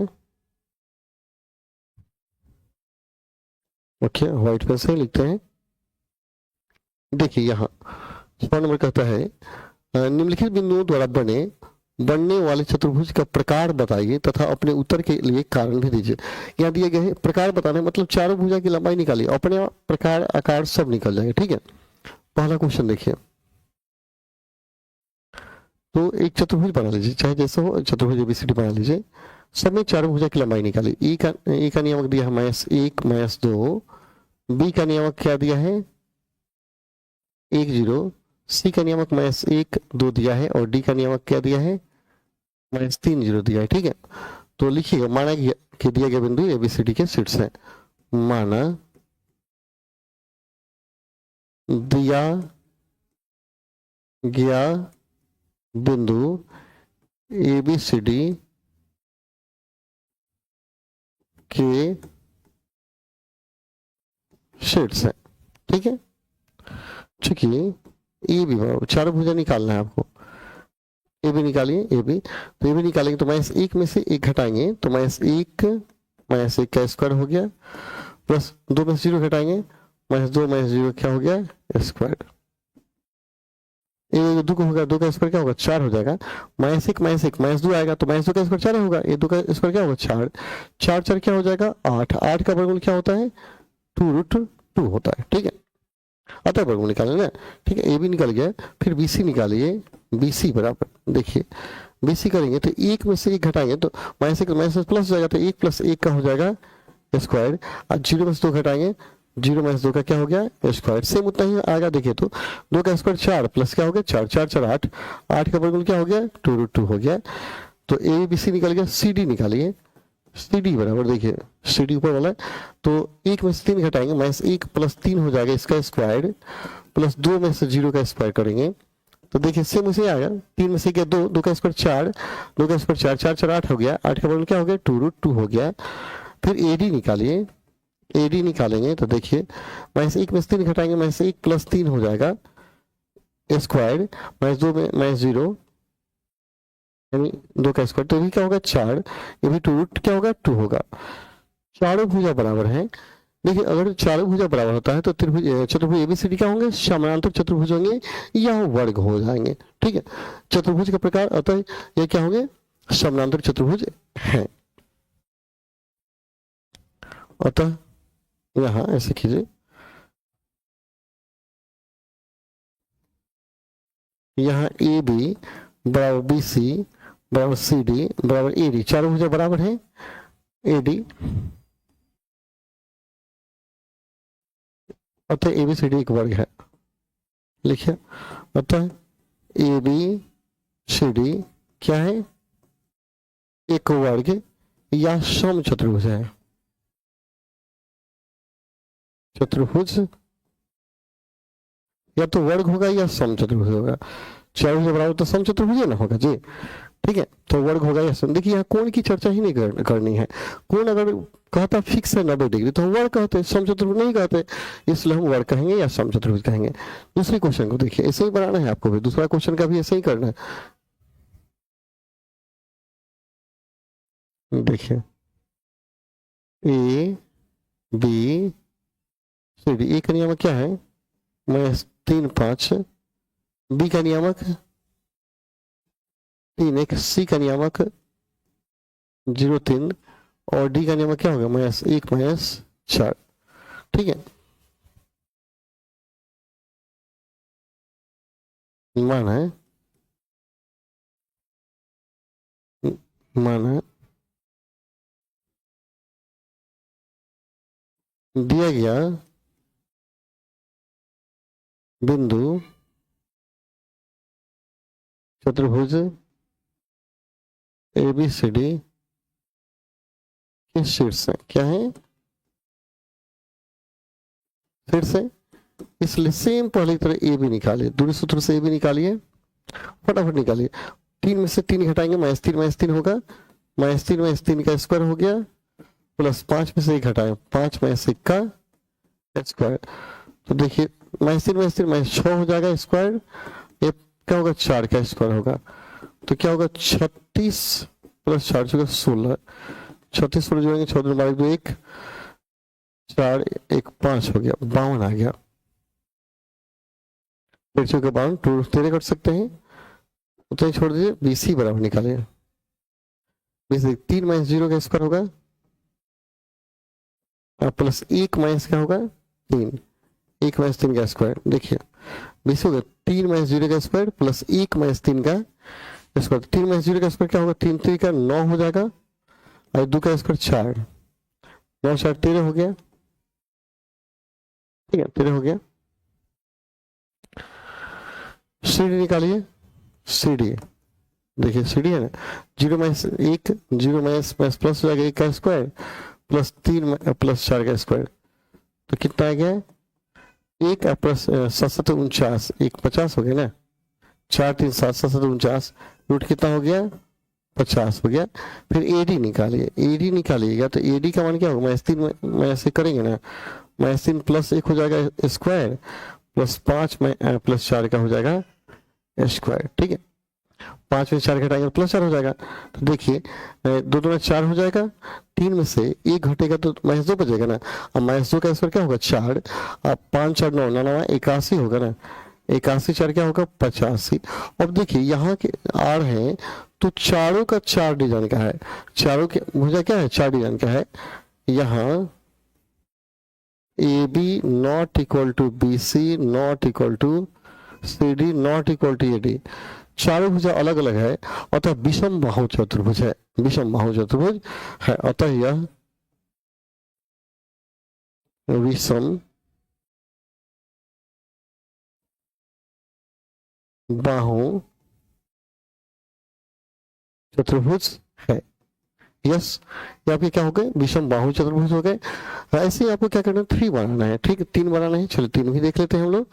ओके व्हाइट पेन से ही लिखते हैं। देखिए यहाँ 6 नंबर कहता है निम्नलिखित बिंदुओं द्वारा बनने वाले चतुर्भुज का प्रकार बताइए तथा अपने उत्तर के लिए कारण भी दीजिए। यहाँ दिया गया है प्रकार बताना, मतलब चारों भुजा की लंबाई निकालिए, अपने प्रकार आकार सब निकल जाएंगे। ठीक है, पहला क्वेश्चन देखिए, तो एक चतुर्भुज बना लीजिए, चाहे जैसा हो, चतुर्भुज ABCD बना लीजिए, सब में चारों भुजा की लंबाई निकालिए। ए का नियामक दिया है -1 -2, B का नियामक क्या दिया है 1 0, C का नियामक -1 2 दिया है, और D का नियामक क्या दिया है -3 0 दिया है। ठीक है, तो लिखिएगा माना कि दिया गया बिंदु ABCD के शीर्ष है, माना दिया गया बिंदु ABCD के शीर्ष है। ठीक है, चूंकि ए भी चारों भुजा निकालना है आपको, ए भी निकालिए, ए भी, तो ए भी निकालेंगे तो -1 में से 1 घटाएंगे तो -1 का स्क्वायर हो गया, प्लस 2 में से 0 घटाएंगे -2 -0 क्या हो गया स्क्वायर, 2 को होगा 2 का स्क्वायर क्या होगा 4 हो जाएगा, -1 -2 आएगा तो -2 का स्क्वायर 4 होगा, ये 2 का स्क्वायर क्या होगा 4, 4 4 क्या हो जाएगा 8, 8 का वर्गमूल क्या होता है 2√2 होता है। ठीक है, अतः वर्गमूल निकालें ना। ठीक है, ए भी निकल गया, फिर BC निकालिए, BC बराबर देखिए BC करेंगे तो 1 में से 1 घटाएंगे तो -1 प्लस हो जाएगा, तो 1 + 1 का हो जाएगा स्क्वायर, और 0 में से 2 घटाएंगे 0 में से 2 का क्या हो गया स्क्वायर, सेम उतना ही आएगा। देखिए तो 2 का स्क्वायर 4 प्लस क्या हो गया 4 4 4 8, 8 का वर्गमूल क्या हो गया 2√2 हो गया। तो ABC निकल गया, CD निकालिए, CD बराबर देखिए CD ऊपर वाला है, तो 1 में से 3 घटाएंगे -1 + 3 हो जाएगा इसका स्क्वायर, प्लस 2 में से 0 का स्क्वायर करेंगे तो देखिए सेम उसे आएगा, 3 में से क्या 2, 2 का स्क्वायर 4, 2 का स्क्वायर 4 4 4 8 हो गया, 8 का वर्गमूल क्या हो गया 2√2 हो गया। फिर AD निकालिए, AD निकालेंगे तो देखिए -1 में से 3 घटाएंगे -1 + 3 हो जाएगा स्क्वायर, -2 में -0 यानी 2 का स्क्वायर, तो भी क्या होगा 4, ये भी 2 क्या होगा 2 होगा। चारों भुजा बराबर है। देखिए अगर चारों भुजा बराबर होता है तो चतुर्भुज ABCD क्या होंगे समानांतर चतुर्भुज होंगे या वर्ग हो जाएंगे। ठीक है, चतुर्भुज का प्रकार, अतः ये क्या होंगे समानांतर चतुर्भुज है, अतः यहाँ ऐसे कीजिए, यहाँ AB बराबर बी सी बराबर सी डी बराबर ए डी, चारों भुजा बराबर है ए डी, अतः ए बी सी डी एक वर्ग है। लिखिए, अतः ए बी सी डी क्या है, एक वर्ग या सम चतुर्भुज है। चतुर्भुज या तो वर्ग होगा या सम चतुर्भुज होगा, चारों भुजा बराबर तो सम चतुर्भुज ना होगा जी। ठीक है, तो वर्ग होगा या सम। देखिए यहाँ कोण की चर्चा ही नहीं करनी है। कोण अगर कहता फिक्स है 90 डिग्री तो हम वर्ग कहते, सम चतुर्भुज नहीं कहते, इसलिए हम वर्ग कहेंगे या सम चतुर्भुज कहेंगे। दूसरे क्वेश्चन को देखिए, ऐसे ही बनाना है आपको भी, दूसरा क्वेश्चन का भी ऐसे ही करना है। देखिए ए बी सी डी, ए का नियामक क्या है, माइनस 3 5, बी का नियामक 3 1, सी का नियामक 0 3 और डी का नियम क्या होगा, -1 -4। ठीक है, मान है दिया गया बिंदु चतुर्भुज ABCD के शीर्ष है, क्या है शीर्ष है, इसलिए सेम पहले की तरह ए भी निकालिए, दूरी सूत्र से ए भी निकालिए, फटाफट निकालिए। 3 में से 3 घटाएंगे, -3 होगा, -3 का स्क्वायर हो गया, प्लस 5 में से 1 घटाएं, 5 -1 का स्क्वायर, तो देखिए -3 -6 हो जाएगा स्क्वायर, ये क्या होगा 4 का स्क्वायर होगा, तो क्या होगा 36 प्लस 4 16, 36 पर जोड़ेंगे 14 12 2 1 4 1 5 हो गया, 52 आ गया। फिर के 52 टू तेरे कर सकते हैं, उतना ही छोड़ दीजिए, BC बराबर निकाले, BC 3 -0 का स्क्वायर होगा प्लस 1 माइनस क्या होगा 3, 1 -3 का स्क्वायर, देखिए BC होगा 3 -0 का स्क्वायर प्लस 1 -3 का स्क्वायर, 3 -0 का स्क्वायर क्या होगा 3 3 का 9 हो जाएगा और 2 का स्क्वायर 4, 9 4 13 हो गया। ठीक है, 13 हो गया। CD निकालिए, CD देखिए CD है ना, 0 -1 0 माइनस प्लस हो जाएगा 1 का स्क्वायर प्लस 3 प्लस 4 का स्क्वायर, तो कितना आ गया 1 प्लस 7 49, 1 50 हो गया ना, 4 3 7 7 49, रूट कितना हो गया 50 हो गया। फिर AD निकालिए, AD निकालिएगा तो AD का मान क्या होगा, -3 में ऐसे करेंगे ना, -3 प्लस 1 हो जाएगा स्क्वायर प्लस 5 में प्लस 4 का हो जाएगा स्क्वायर। ठीक है, 5 में 4 घटाएंगे प्लस 4 हो जाएगा, तो देखिए 2 2 में 4 हो जाएगा, 3 में से 1 घटेगा तो -2 बचेगा ना, अब -2 का स्क्वायर क्या होगा 4, अब 5 4 9 9 81 होगा ना, 81 4 क्या होगा 85। अब देखिए यहाँ के R है तो चारों का 4 डिजाइन का है, चारों के भुजा क्या है 4 डिजाइन का है, यहाँ AB not equal to BC not equal to CD not equal to AD, चारों भुजा अलग अलग है, अतः विषम बाहु चतुर्भुज है, विषम बाहु चतुर्भुज है, अतः यह विषम बाहु चतुर्भुज है। यस, ये आपके क्या हो गए विषम बाहु चतुर्भुज हो गए। ऐसे ही आपको क्या करना है 3 बनाना है, ठीक है 3 बनाना है, चलो 3 भी देख लेते हैं हम लोग।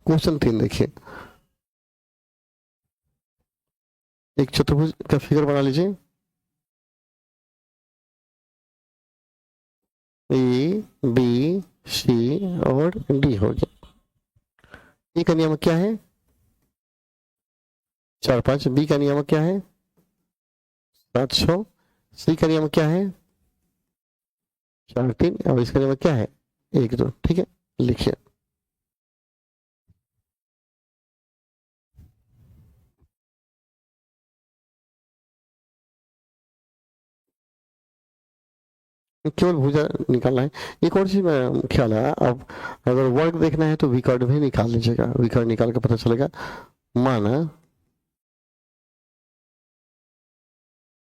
क्वेश्चन 3 देखिए, एक चतुर्भुज का फिगर बना लीजिए, ABC और D हो गया। ए का नियम क्या है 4 5, B का नियम क्या है 7 6, C का नियम क्या है 4 3 और इसका नियम क्या है 1 2। ठीक है, लिखिए केवल भुजा निकालना है। एक और चीज में ख्याल है, अब अगर वर्ग देखना है तो विकर्ण भी निकाल लीजिएगा, विकर्ण निकाल के पता चलेगा। माना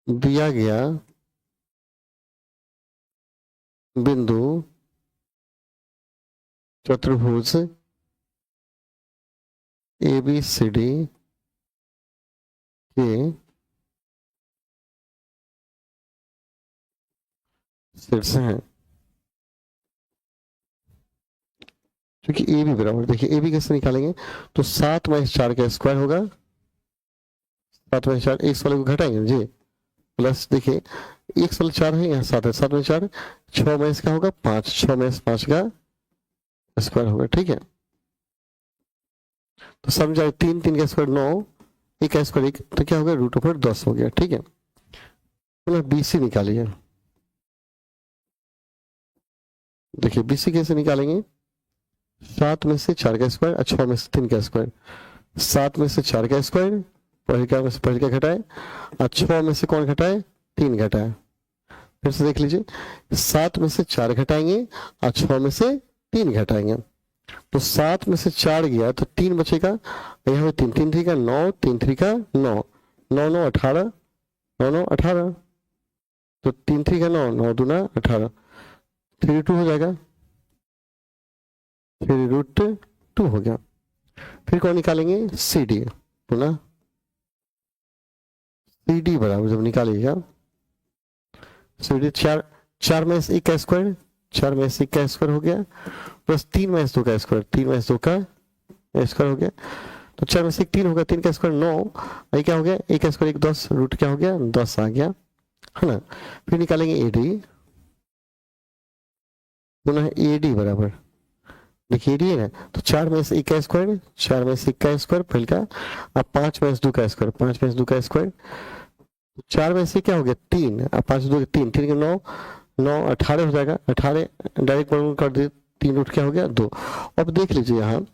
दिया गया बिंदु चतुर्भुज ABCD के शीर्ष हैं, क्योंकि ए बी बराबर, देखिए ए बी कैसे निकालेंगे, तो 7 - 4 का स्क्वायर होगा, 7 - 4 एक वाले को घटाएंगे जी, प्लस देखिए एक वाले 4 है, यहाँ 7 है, 7 - 4 6 में इसका होगा 5, 6 में 5 का स्क्वायर होगा, ठीक है। तो समझाए 3 3 का स्क्वायर 9, एक का स्क्वायर 1, तो क्या होगा √10 हो गया, ठीक है। पुनः BC निकालिए, देखिए BC कैसे निकालेंगे, 7 में से 4 का स्क्वायर और 6 में से 3 का स्क्वायर, 7 में से 4 का स्क्वायर, पहले का घटाए, और 6 में से कौन घटाए, 3 घटाए। फिर से देख लीजिए, 7 में से 4 घटाएंगे और 6 में से 3 घटाएंगे, तो 7 में से 4 गया तो 3 बचेगा, यहाँ पे 3 3 3 का 9, 3 3 का 9, 9 9 18, 9 9 18, तो 3 3 का 9, 9 दूना 18, 3 2 हो जाएगा, 3√2 हो गया। फिर कौन निकालेंगे, CD, पुनः CD बराबर जब निकालिएगा, CD 4 में से 1 का स्क्वायर, 4 में से 1 का स्क्वायर हो गया, प्लस 3 में से 2 का स्क्वायर, 3 में से 2 का स्क्वायर हो गया, तो 4 में से 1 3 होगा, 3 का स्क्वायर 9, ये क्या हो गया, 1 का स्क्वायर 1 10, रूट क्या हो गया 10 आ गया, है ना। फिर निकालेंगे AD, पुनः AD बराबर, देखिए AD है ना, तो 4 में से 1 का स्क्वायर, 4 में से 1 का स्क्वायर पहले का, अब 5 में से 2 का स्क्वायर, 5 में से 2 का स्क्वायर, 4 में से क्या हो गया 3, अब 5 2 3, 3 का 9, 9 18 हो जाएगा, 18 डायरेक्ट वर्गमूल कर दे, 3 रूट क्या हो गया 2। अब देख लीजिए यहाँ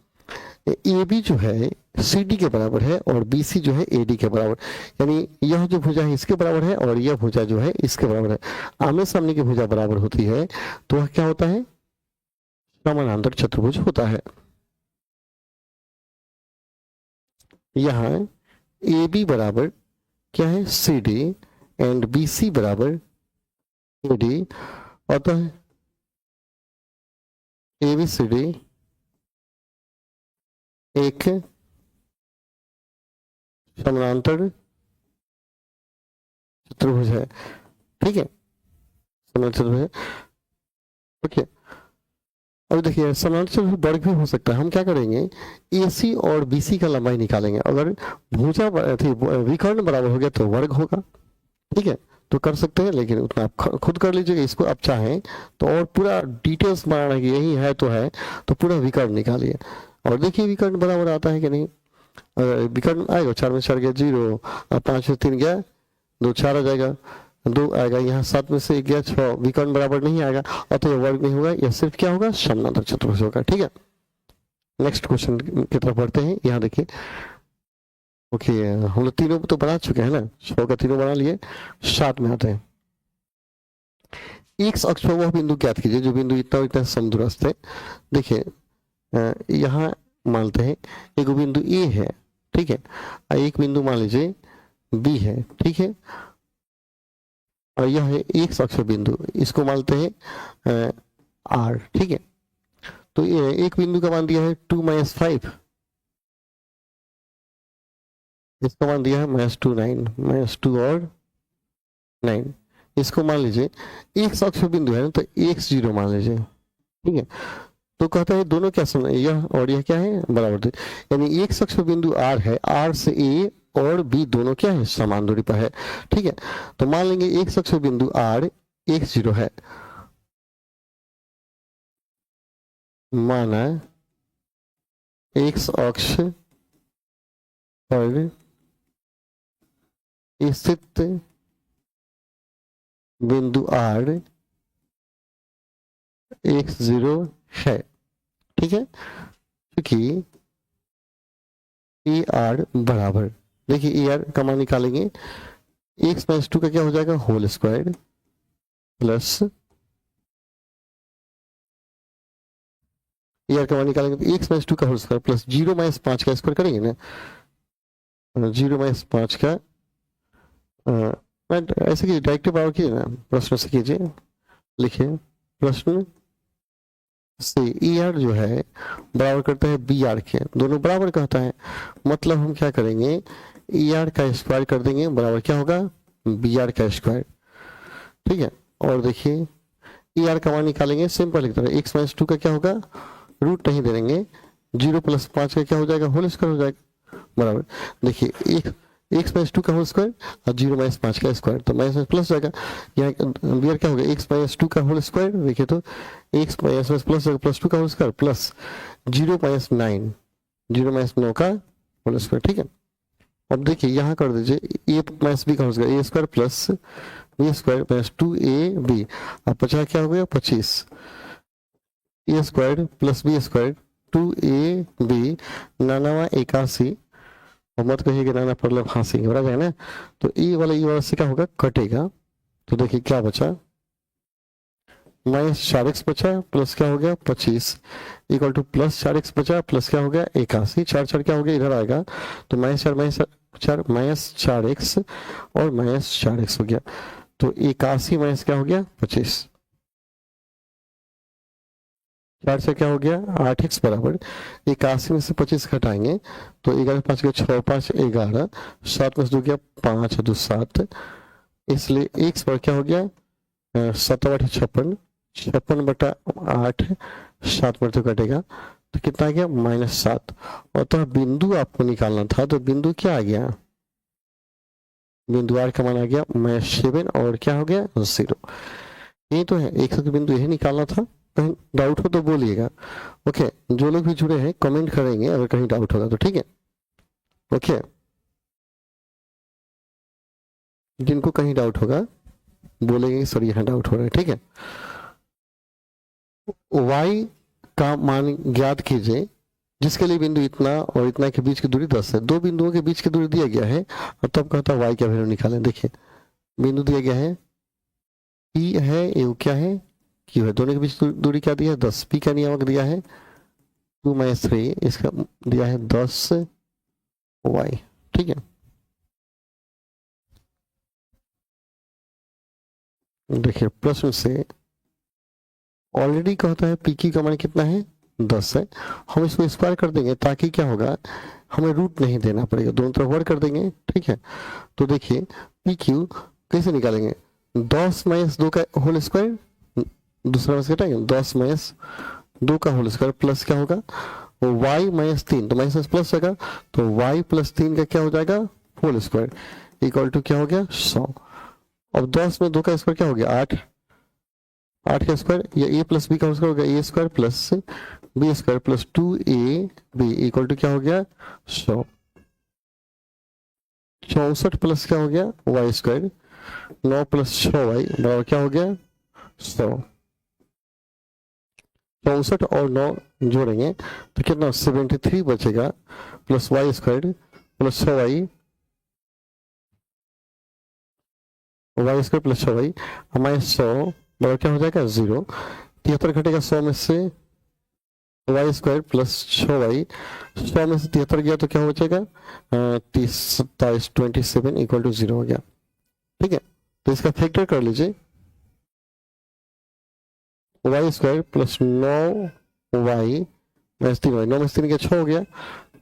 AB जो है CD के बराबर है और BC जो है AD के बराबर, यानी यह जो भुजा है इसके बराबर है और यह भुजा जो है इसके बराबर है। आमने सामने की भुजा बराबर होती है तो वह क्या होता है, समानांतर चतुर्भुज होता है। यहाँ AB बराबर क्या है CD एंड BC बराबर AD, अतः ABCD एक समानांतर चतुर्भुज है, ठीक है, समानांतर चतुर्भुज है, ओके। अब देखिए समानांतर चतुर्भुज वर्ग भी हो सकता है, हम क्या करेंगे AC और BC का लंबाई निकालेंगे, अगर भुजा विकर्ण बराबर हो गया तो वर्ग होगा, ठीक है, तो कर सकते हैं, लेकिन उतना आप खुद कर लीजिएगा। इसको आप चाहें तो और पूरा डिटेल्स बनाना कि यही है तो पूरा विकर्ण निकालिए और देखिए विकर्ण बराबर आता है कि नहीं। अगर विकर्ण आएगा 4 में 4 गया 0, 5 में 3 गया 2 4 आ जाएगा, 2 आएगा, यहाँ 7 में से 1 गया 6, विकर्ण बराबर नहीं आएगा और तो यह वर्ग नहीं होगा, यह सिर्फ क्या होगा समानांतर चतुर्भुज होगा, ठीक है। नेक्स्ट क्वेश्चन की तरफ बढ़ते हैं। यहाँ देखिए ओके, हम लोग तीनों तो बना चुके हैं ना, 100 का तीनों बना लिए, 7 में आते हैं। एक्स अक्ष पर वह बिंदु ज्ञात कीजिए जो बिंदु इतना और इतना समदूरस्थ है। देखिए यहाँ मानते हैं एक बिंदु ए है, ठीक है, और एक बिंदु मान लीजिए बी है, ठीक है, और यह है एक्स अक्ष बिंदु, इसको मानते हैं आर, ठीक है। तो एक बिंदु का मान दिया है 2 - 5, इसको मान दिया है -2 9, -2 और 9, इसको मान लीजिए एक्स अक्ष बिंदु है ना, तो x0 मान लीजिए, ठीक है। तो कहता है दोनों क्या समान, यह और यह क्या है बराबर, यानी एक अक्ष बिंदु R है, R से A और B दोनों क्या है समान दूरी पर है, ठीक है। तो मान लेंगे एक अक्ष बिंदु R x0 है, माना एक्स अक्ष पर स्थित बिंदु R x0 है, ठीक है, क्योंकि ए आर बराबर, देखिए ए आर का मान निकालेंगे, x - 2 का क्या हो जाएगा whole square plus A R का मान निकालेंगे तो एक्स माइनस 2 का होल स्क्वायर प्लस 0 माइनस 5 का स्क्वायर करेंगे ना, 0 माइनस 5 का ऐसे कीजिए, डायरेक्ट पावर कीजिए ना, प्रश्न से कीजिए, लिखिए प्रश्न से ई आर जो है बराबर करता है बी आर के, दोनों बराबर कहता है, मतलब हम क्या करेंगे, ई आर का स्क्वायर कर देंगे बराबर क्या होगा, बी आर का स्क्वायर। ठीक है, और देखिए ई आर का मान निकालेंगे, सिंपल एक तरह, एक्स माइनस 2 का क्या होगा, रूट नहीं दे देंगे, 0 प्लस 5 का क्या हो जाएगा, होल स्क्वायर हो जाएगा, बराबर। देखिए एक्स माइनस 2 का होल स्क्वायर और 0 माइनस 5 का स्क्वायर, तो माइनस में प्लस जाएगा, यहाँ बी आर क्या होगा, एक्स माइनस 2 का होल स्क्वायर, देखिए तो एक्स माइनस प्लस प्लस 2 का whole square plus 0 minus 9, 0 minus 9 का होल स्क्वायर। ठीक है, अब देखिए यहाँ कर दीजिए, ए माइनस बी का whole square, A square plus B square minus 2ab, अब बचा क्या हो गया 25, A square plus B square 2ab, 9 81, और मत कहिए नाना प्रॉब्लम हंसी हो रहा है ना, तो ई वाला से क्या होगा, कटेगा, तो देखिए क्या बचा, माइनस 4x बचा प्लस क्या हो गया 25 इक्वल टू प्लस 4x बचा प्लस क्या हो गया 81, 4 क्या हो गया, इधर आएगा तो माइनस 4 माइनस 4x और माइनस 4x हो गया, तो 81 माइनस क्या हो गया 25, 4 से क्या हो गया 8x बराबर 81 में से 25 घटाएंगे तो 11 5 के 6 5 11, 7 में से 2 गया 5 2 7, इसलिए x पर क्या हो गया 7 8 56, 56 बटा 8, 7 पर तो कटेगा तो कितना आ गया -7, और तो बिंदु आपको निकालना था, तो बिंदु क्या आ गया, बिंदु आर का मान आ गया -7 और क्या हो गया 0। ये तो है, एक बिंदु यही निकालना था, कहीं डाउट हो तो बोलिएगा। ओके, जो लोग भी जुड़े हैं कमेंट करेंगे अगर कहीं डाउट होगा तो, ठीक है। ओके, जिनको कहीं डाउट होगा बोलेंगे सर यहाँ डाउट हो रहा है, ठीक है। y का मान ज्ञात कीजिए जिसके लिए बिंदु इतना और इतना के बीच की दूरी 10 है, दो बिंदुओं के बीच की दूरी दिया गया है और तब कहता है y का वैल्यू निकालें। देखिए बिंदु दिया गया है p है, ये क्या है q है, दोनों के बीच दूरी क्या दिया है 10, p का नियामक दिया है 2 - 3, इसका दिया है 10 y, ठीक है। देखिए प्रश्न से ऑलरेडी कहता है पी का मान कितना है 10 है, हम इसको स्क्वायर कर देंगे ताकि क्या होगा हमें रूट नहीं देना पड़ेगा, दोनों तरफ वर्ग कर देंगे, ठीक है। तो देखिए पी क्यू कैसे निकालेंगे, 10 - 2 का होल स्क्वायर, दूसरा में घटाएंगे 10 - 2 का होल स्क्वायर प्लस क्या होगा y - 3, तो माइनस प्लस होगा तो y + 3 का क्या हो जाएगा होल स्क्वायर इक्वल टू क्या हो गया 100। अब 10 में 2 का स्क्वायर क्या हो गया 8, 8 का स्क्वायर या a + b का होल स्क्वायर हो गया a² + b² + 2ab equal to क्या हो गया 100। 64 प्लस क्या हो गया y², 9 + 6y बराबर क्या हो गया 100। 64 और 9 जोड़ेंगे तो कितना 73 बचेगा plus y² + 6y, y² + 6y हमारे 100 बराबर क्या हो जाएगा 0। 73 घटेगा 100 में से y² + 6y, 100 में से 73 गया तो क्या हो जाएगा 30 27 27 इक्वल टू 0 हो गया, ठीक है। तो इसका फैक्टर कर लीजिए y² + 9y - 3y, 9 में से 3 गया 6 हो गया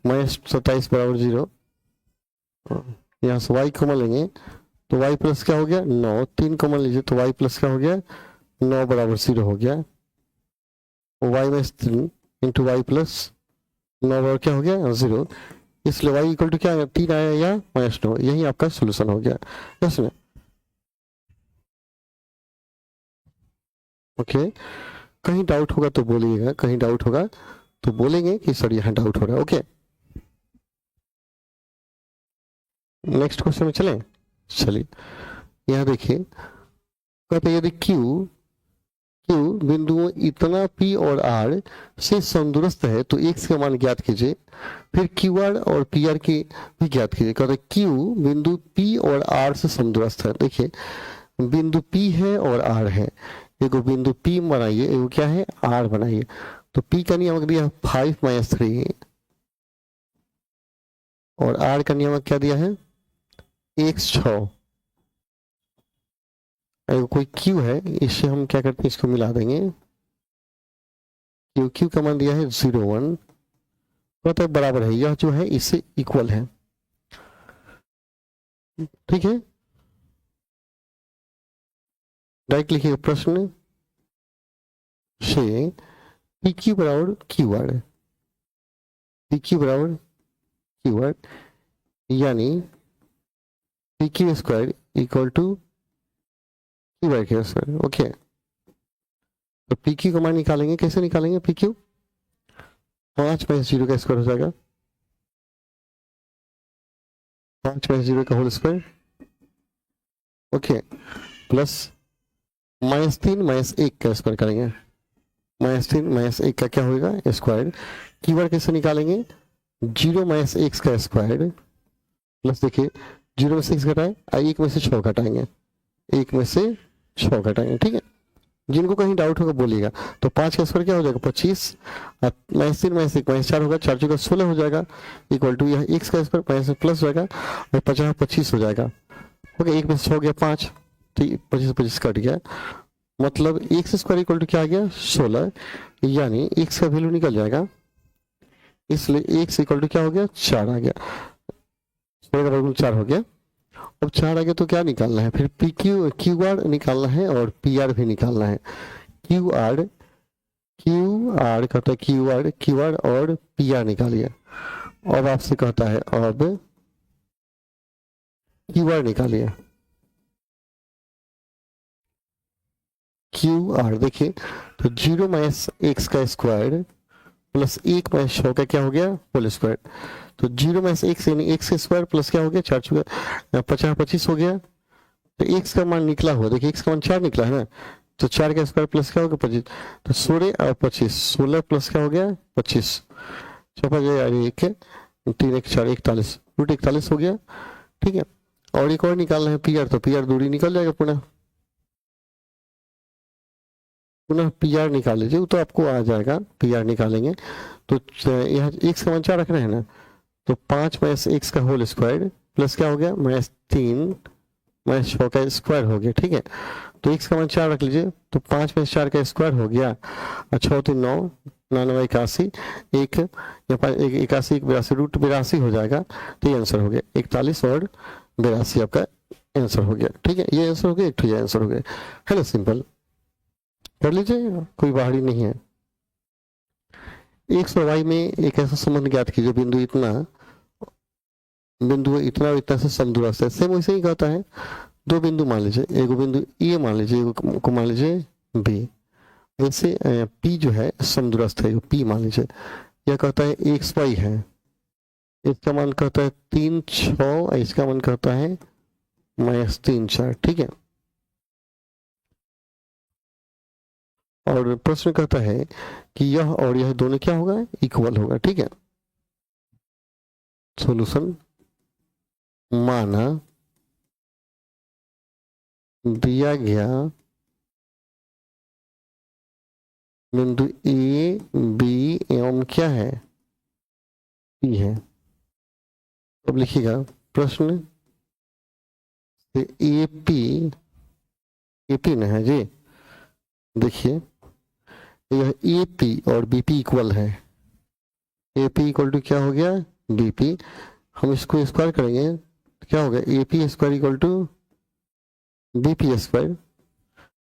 -27 बराबर 0। यहाँ से y कॉमन लेंगे तो y प्लस क्या हो गया 9, 3 कॉमन लीजिए तो y प्लस क्या हो गया 9 बराबर 0 हो गया, y - 3 इंटू y + 9 बराबर क्या हो गया 0, इसलिए y इक्वल टू क्या आया 3 आया या -9, यही आपका सोल्यूशन हो गया इसमें। ओके, कहीं डाउट होगा तो बोलिएगा, कहीं डाउट होगा तो बोलेंगे कि सर यहाँ डाउट हो रहा है। ओके, नेक्स्ट क्वेश्चन में चलें। चलिए यहाँ देखिए कहते हैं यदि क्यू बिंदुओं इतना P और R से समदूरस्थ है तो x का मान ज्ञात कीजिए, फिर QR और PR की भी ज्ञात कीजिए। कहते हैं Q बिंदु P और R से समदूरस्थ है, देखिए बिंदु P है और R है, एगो बिंदु P बनाइए, एगो क्या है R बनाइए। तो पी का नियामक दिया 5-3 और आर का नियामक क्या दिया है, x6। कोई क्यू है, इससे हम क्या करते हैं, इसको मिला देंगे। क्यू का मान दिया है 0-1, तो बराबर है, यह जो है इससे इक्वल है। ठीक है, डायरेक्ट लिखिएगा प्रश्न से पी क्यू बराबर क्यू आर, पी क्यू बराबर क्यू आर, यानी P Q square equal to Q R Q square. Okay, तो पी क्यू का मान निकालेंगे, कैसे निकालेंगे, पी क्यू 5-0 का स्क्वायर हो जाएगा, 5-0 का होल स्क्वायर। ओके, प्लस -3 -1 का स्क्वायर करेंगे, -3 -1 का क्या होगा, स्क्वायर। कीवर्ड कैसे निकालेंगे, 0 - x का स्क्वायर प्लस, देखिए 0 में से x घटाए, 1 में से 6 घटाएंगे, 1 में से 6 घटाएंगे। ठीक है, जिनको कहीं डाउट होगा बोलिएगा। तो 5 का स्क्वायर क्या हो जाएगा, 25, -3 -1 -4 होगा, 4 का 16 हो जाएगा, इक्वल टू यह x का स्क्वायर माइनस प्लस हो जाएगा और 50 25 हो जाएगा। ओके, 1 में से 6 हो गया 5, ठीक, 25 कट गया, मतलब x स्क्वायर इक्वल टू क्या आ गया, 16, यानी x का वैल्यू निकल जाएगा, इसलिए x इक्वल टू क्या हो गया, 4 आ गया, 16 का वर्गमूल 4 हो गया। अब 4 आ गया तो क्या निकालना है, फिर पी क्यू आर निकालना है और पी आर भी निकालना है। क्यू आर कहता है क्यू आर और पी आर निकालिए। अब आपसे कहता है अब क्यू आर निकालिए, क्यू आर देखिए, तो 0 - x का स्क्वायर प्लस 1 - 6 का क्या हो गया, होल स्क्वायर। तो 0 - x यानी x स्क्वायर प्लस क्या हो गया, 4 चुका 50 25 हो गया। तो x का मान निकला हुआ, देखिए x का मान 4 निकला है ना, तो 4 का स्क्वायर प्लस क्या हो गया, 25, तो 16 और 25, 16 प्लस क्या हो गया, 25, छपा जाए 1 3 1 4 41, रूट 41 हो गया। ठीक है, और एक और निकालना है पी आर, तो पी आर दूरी निकल जाएगा, पुनः पी आर निकाल लीजिए, वो तो आपको आ जाएगा, पी आर निकालेंगे। तो यहाँ x का मान 4 रखना है ना, तो 5 - x का होल स्क्वायर प्लस क्या हो गया, -3 -6 का स्क्वायर हो गया। ठीक है, तो x का मान 4 रख लीजिए, तो 5 में 4 का स्क्वायर हो गया, 6 3 9 99 81, 81 82 रूट 82 हो जाएगा। तो ये आंसर हो गया, 41 और 82 आपका आंसर हो गया। ठीक है, ये आंसर हो गया, एक तो ये आंसर हो गया, है ना, सिंपल कर लीजिए, कोई बाहरी नहीं है। x और y में एक ऐसा संबंध ज्ञात कीजिए, बिंदु इतना और इतना से समदूरस्थ है। सेम वैसे ही कहता है, दो बिंदु मान लीजिए, एक बिंदु ए मान लीजिए, एक को मान लीजिए बी, ऐसे पी जो है समदूरस्थ है, पी मान लीजिए, यह कहता है एक्स वाई है, इसका मान कहता है 3 6, इसका मान कहता है -3 4। ठीक है, और प्रश्न कहता है कि यह और यह दोनों क्या होगा, इक्वल होगा। ठीक है, सॉल्यूशन माना दिया गया बिंदु ए बी एवं क्या है, ई है। अब लिखिएगा प्रश्न एपी न है जी, देखिए यह एपी और बीपी इक्वल है, एपी इक्वल टू क्या हो गया, बीपी, हम इसको स्क्वायर करेंगे तो क्या हो गया, AP square equal to BP square.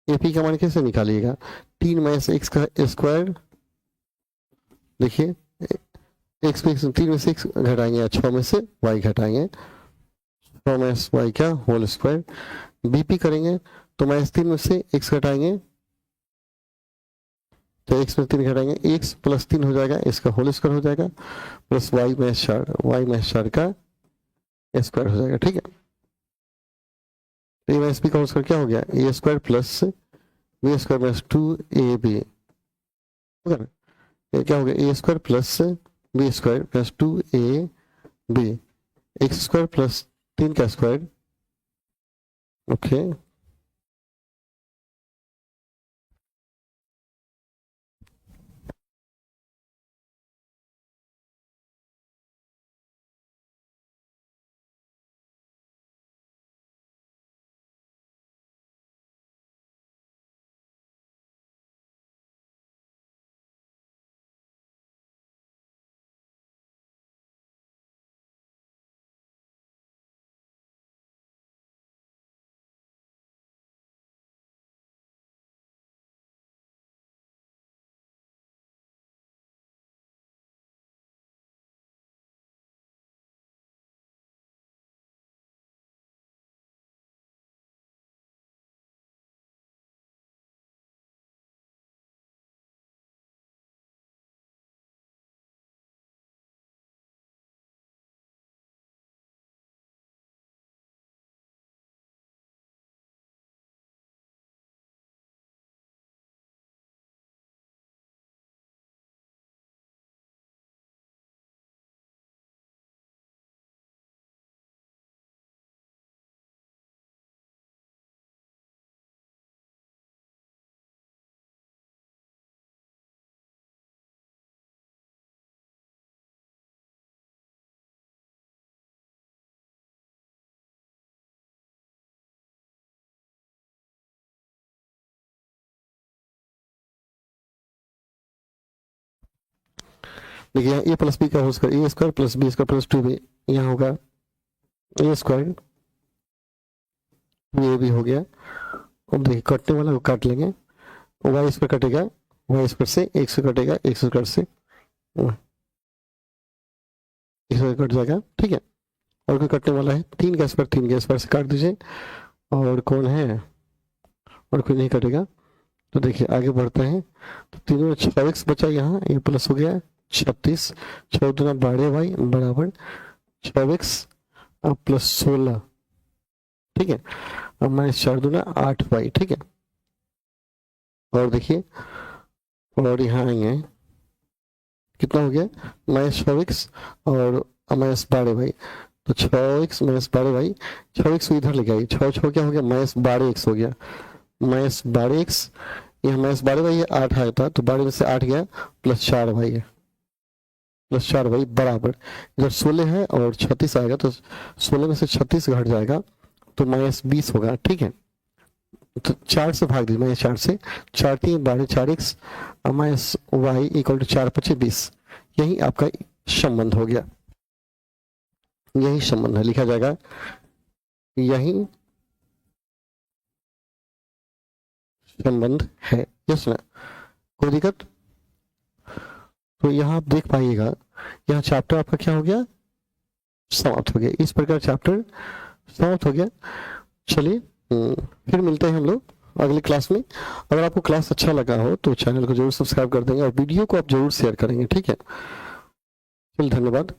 AP का मान कैसे निकालिएगा, 3 - x का स्क्वायर, देखिए x पे 3 में से x घटाएंगे, 6 में से y घटाएंगे, 6 में y का होल स्क्वायर। बीपी करेंगे तो -3 में से x घटाएंगे, तो x में 3 घटाएंगे, x + 3 हो जाएगा, इसका होल स्क्वायर हो जाएगा, प्लस y - 4 का स्क्वायर हो जाएगा। ठीक है, तो ए का होल स्क्वायर क्या हो गया, A square plus B square minus 2ab होगा ना, ये क्या हो गया, A square plus B square plus 2ab, X square plus 3 का स्क्वायर। ओके, देखिए यहाँ ए प्लस बी का whole square, A square plus B square plus 2b, यहाँ होगा ए स्क्वायर, ये भी हो गया। अब देखिए कटने वाला को काट लेंगे, वाई स्क्वायर कटेगा वाई स्क्वायर से, एक से कटेगा एक स्क्वायर से, इसमें कट जाएगा, ठीक है। और कोई कटने वाला है, 3 का स्क्वायर 3 के स्क्वायर से काट दीजिए, और कौन है, और कोई नहीं कटेगा। तो देखिए आगे बढ़ते हैं, तो तीनों में 6x बचा, यहाँ ये प्लस हो गया 36, 6 दूना 12 वाई बराबर 6x प्लस 16, ठीक है। अब माइनस 4 दूना 8 वाई, ठीक है। और देखिए और यहाँ आएंगे, कितना हो गया माइनस 6x और माइनस 12 वाई, तो 6x माइनस 12 वाई, 6x को इधर लेके आइए, 6 क्या हो गया माइनस 12x हो गया, माइनस 12x, यहाँ माइनस 12 वाई 8 आया था, तो 12 में से 8 गया, प्लस 4 वाई है, प्लस 4 वाई बराबर, इधर 16 है और 36 आएगा, तो 16 में से 36 घट जाएगा, तो माइनस 20 होगा, ठीक है। तो 4 से भाग दीजिए, माइनस 4 से, 4 3 12 4x minus Y equal to 4 5 20, यही आपका संबंध हो गया, यही संबंध है, लिखा जाएगा यही संबंध है, यस ना, कोई दिक्कत। तो यहाँ आप देख पाइएगा, यहाँ चैप्टर आपका क्या हो गया, समाप्त हो गया, इस प्रकार चैप्टर समाप्त हो गया। चलिए फिर मिलते हैं हम लोग अगली क्लास में। अगर आपको क्लास अच्छा लगा हो तो चैनल को जरूर सब्सक्राइब कर देंगे और वीडियो को आप जरूर शेयर करेंगे, ठीक है। चलिए धन्यवाद।